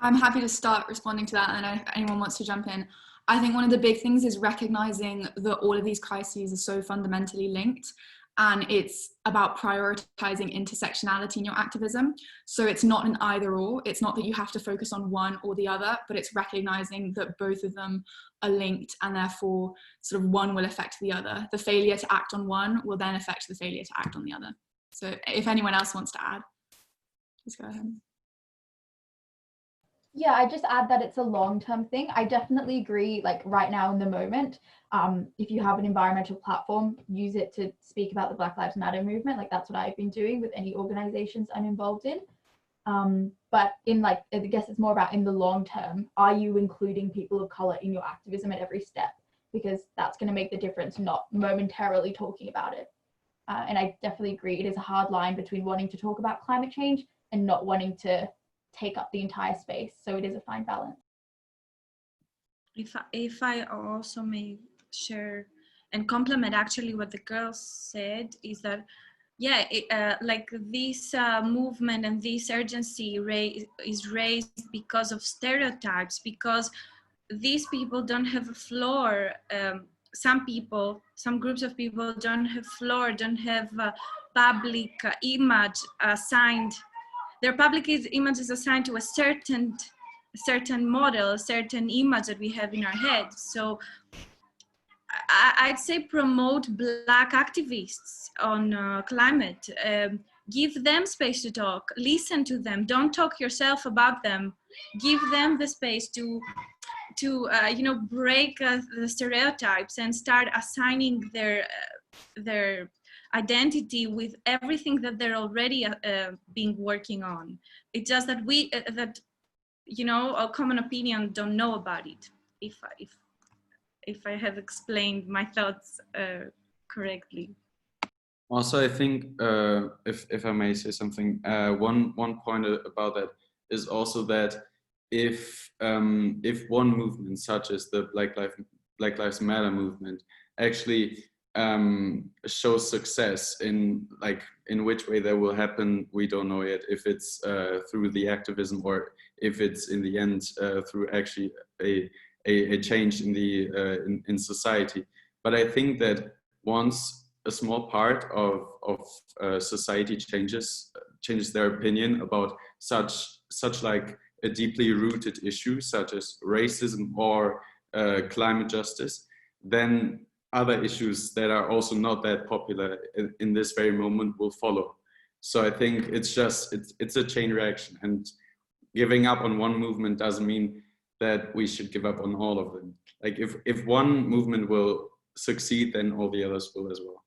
I'm happy to start responding to that, and if anyone wants to jump in. I think one of the big things is recognizing that all of these crises are so fundamentally linked, and it's about prioritizing intersectionality in your activism. So it's not an either or. It's not that you have to focus on one or the other, but it's recognizing that both of them are linked, and therefore sort of one will affect the other. The failure to act on one will then affect the failure to act on the other. So if anyone else wants to add, please go ahead. Yeah, I just add that it's a long-term thing. I definitely agree, like right now in the moment, if you have an environmental platform, use it to speak about the Black Lives Matter movement. Like that's what I've been doing with any organizations I'm involved in. But in like, I guess it's more about in the long term, are you including people of color in your activism at every step? Because that's going to make the difference, not momentarily talking about it. And I definitely agree, it is a hard line between wanting to talk about climate change and not wanting to take up the entire space. So it is a fine balance. If I also may share and complement actually what the girls said, is that yeah, like this movement and this urgency is raised because of stereotypes, because these people don't have a floor. Some groups of people don't have floor, don't have a public image assigned. Their public image is assigned to a certain model, a certain image that we have in our head. So I'd say promote Black activists on climate. Give them space to talk, listen to them, don't talk yourself about them. Give them the space to break the stereotypes and start assigning their identity with everything that they're already being working on. It's just that a common opinion don't know about it. If I have explained my thoughts correctly. Also, I think if I may say something, one point about that is also that if one movement such as the Black Lives Matter movement actually shows success in which way that will happen, we don't know yet. If it's through the activism or if it's in the end through actually a change in the in society. But I think that once a small part of society changes their opinion about such like a deeply rooted issue such as racism or climate justice, then other issues that are also not that popular in this very moment will follow. So I think it's a chain reaction, and giving up on one movement doesn't mean that we should give up on all of them. Like if one movement will succeed, then all the others will as well.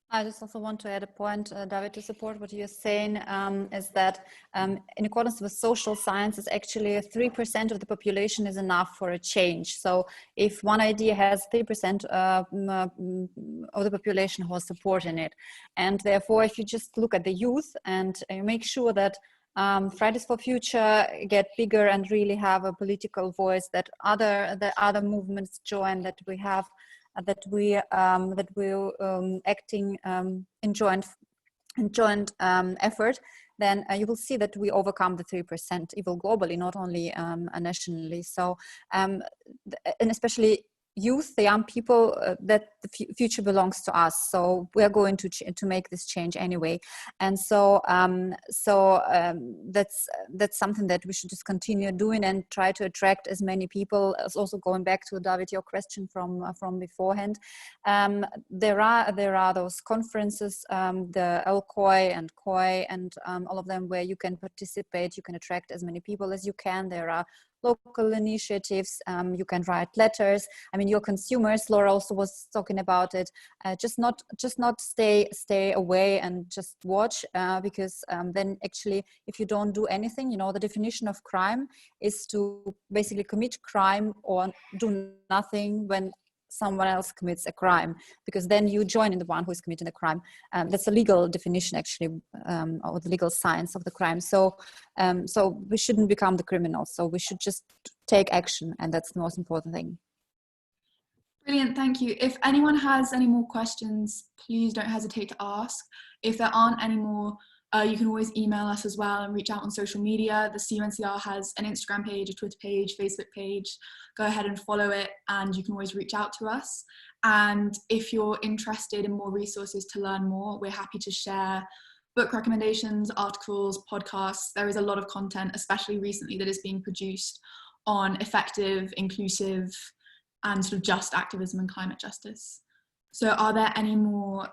I just also want to add a point, David, to support what you're saying, is that in accordance with social sciences, actually 3% of the population is enough for a change. So if one idea has 3% of the population who are supporting it, and therefore if you just look at the youth and you make sure that Fridays for Future get bigger and really have a political voice, that other movements join, that we have that we're acting in joint effort, then you will see that we overcome the 3% even globally, not only nationally. So and especially youth, the young people, that the future belongs to us. So we are going to make this change anyway. And so that's something that we should just continue doing and try to attract as many people. As also going back to David, your question from beforehand, there are those conferences, the LCOI and COI and all of them, where you can participate. You can attract as many people as you can. There are local initiatives. You can write letters. I mean, your consumers, Laura also was talking about it. Just not stay away and just watch, because then actually, if you don't do anything, you know, the definition of crime is to basically commit crime or do nothing when someone else commits a crime, because then you join in the one who is committing the crime. That's a legal definition, actually, or the legal science of the crime. So we shouldn't become the criminals. So we should just take action, and that's the most important thing. Brilliant, thank you. If anyone has any more questions, please don't hesitate to ask. If there aren't any more, you can always email us as well and reach out on social media. The CUNCR has an Instagram page, a Twitter page, Facebook page. Go ahead and follow it, and you can always reach out to us. And if you're interested in more resources to learn more, we're happy to share book recommendations, articles, podcasts. There is a lot of content, especially recently, that is being produced on effective, inclusive, and sort of just activism and climate justice. So are there any more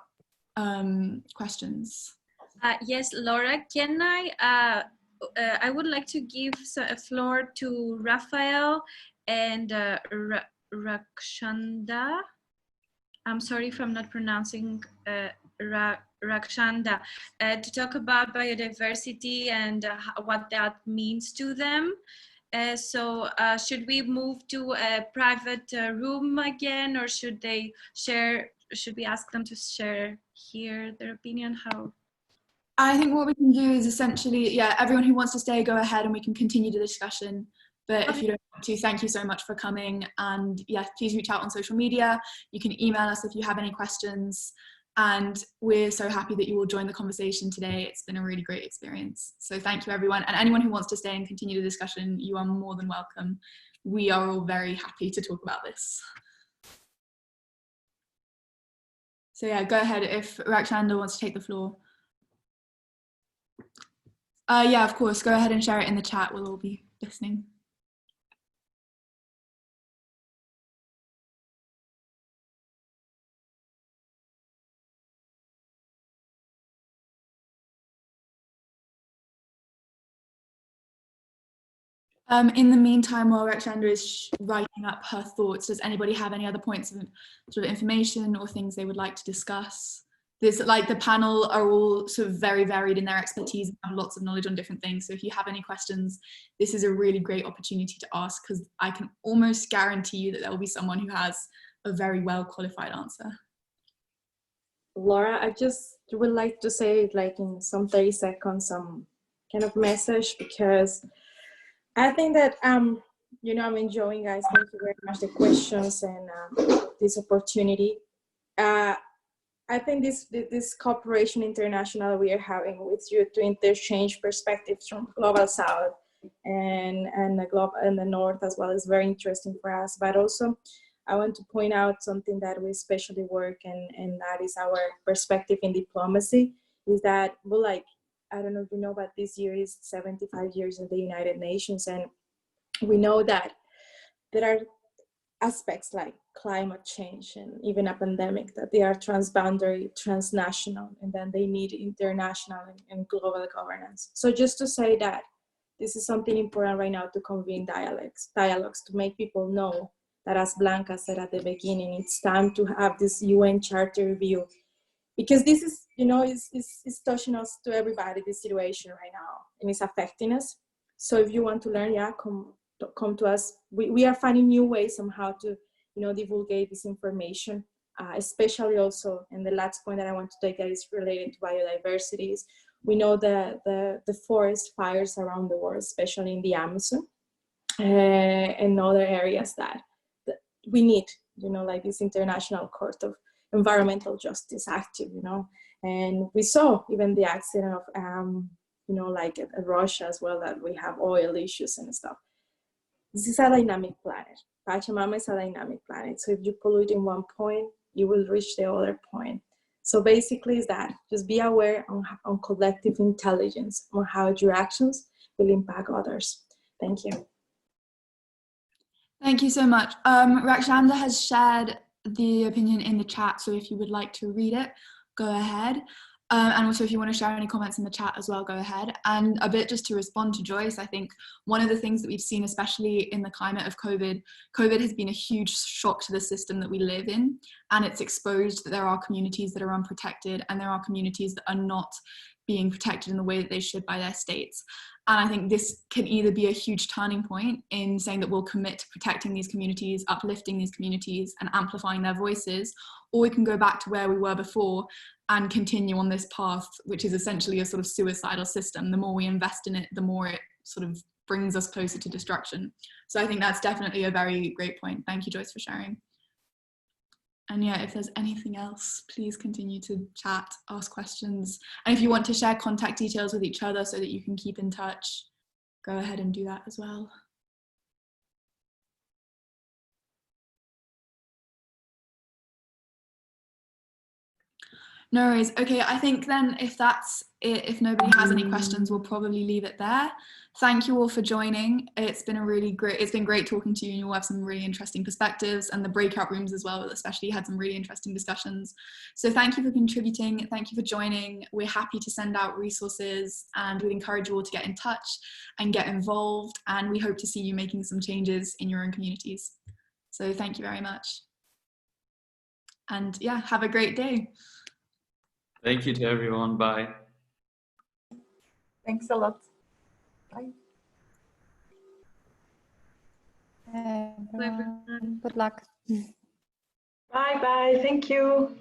questions? Yes, Laura, can I would like to give a floor to Raphael and Rakshanda. I'm sorry if I'm not pronouncing Rakshanda, to talk about biodiversity and what that means to them. So should we move to a private room again, or should they share? Should we ask them to share here their opinion? How? I think what we can do is essentially, yeah, everyone who wants to stay, go ahead and we can continue the discussion. But if you don't want to, thank you so much for coming. And yeah, please reach out on social media. You can email us if you have any questions. And we're so happy that you all joined the conversation today. It's been a really great experience. So thank you, everyone. And anyone who wants to stay and continue the discussion, you are more than welcome. We are all very happy to talk about this. So yeah, go ahead if Rakshanda wants to take the floor. Yeah, of course, go ahead and share it in the chat. We'll all be listening. In the meantime, while Rakshanda is writing up her thoughts, does anybody have any other points of sort of information or things they would like to discuss? This, like, the panel are all sort of very varied in their expertise and have lots of knowledge on different things. So if you have any questions, this is a really great opportunity to ask, because I can almost guarantee you that there will be someone who has a very well qualified answer. Laura, I just would like to say, like, in some 30 seconds, some kind of message, because I think that, you know, I'm enjoying, guys. Thank you very much, the questions and this opportunity. I think this cooperation international we are having with you to interchange perspectives from Global South and the North as well is very interesting for us. But also, I want to point out something that we especially work and that is our perspective in diplomacy, is that, well, like, I don't know if you know, but this year is 75 years of the United Nations, and we know that there are aspects like climate change and even a pandemic that they are transboundary, transnational, and then they need international and global governance. So just to say that this is something important right now to convene dialogues to make people know that, as Blanca said at the beginning, it's time to have this UN Charter review, because this is, you know, is touching us to everybody, this situation right now, and it's affecting us. So if you want to learn, yeah, come to us. We are finding new ways on how to, you know, divulgate this information, especially also, and the last point that I want to take that is related to biodiversity is, we know the forest fires around the world, especially in the Amazon and other areas that we need, you know, like this International Court of Environmental Justice active, you know. And we saw even the accident of, you know, like at Russia as well, that we have oil issues and stuff. This is a dynamic planet. Pachamama is a dynamic planet. So if you pollute in one point, you will reach the other point. So basically is that, just be aware on collective intelligence, on how your actions will impact others. Thank you. Thank you so much. Rakshanda has shared the opinion in the chat, so if you would like to read it, go ahead. And also if you want to share any comments in the chat as well, go ahead. And a bit just to respond to Joyce, I think one of the things that we've seen, especially in the climate of COVID has been a huge shock to the system that we live in. And it's exposed that there are communities that are unprotected and there are communities that are not being protected in the way that they should by their states. And I think this can either be a huge turning point in saying that we'll commit to protecting these communities, uplifting these communities and amplifying their voices, or we can go back to where we were before and continue on this path, which is essentially a sort of suicidal system. The more we invest in it, the more it sort of brings us closer to destruction. So I think that's definitely a very great point. Thank you, Joyce, for sharing. And yeah, if there's anything else, please continue to chat, ask questions. And if you want to share contact details with each other so that you can keep in touch, go ahead and do that as well. No worries. Okay, I think then if that's it, if nobody has any questions, we'll probably leave it there. Thank you all for joining. It's been great talking to you, and you'll have some really interesting perspectives, and the breakout rooms as well, especially had some really interesting discussions. So thank you for contributing. Thank you for joining. We're happy to send out resources, and we'd encourage you all to get in touch and get involved. And we hope to see you making some changes in your own communities. So thank you very much. And yeah, have a great day. Thank you to everyone. Bye. Thanks a lot. Bye. Good luck. Bye bye. Thank you.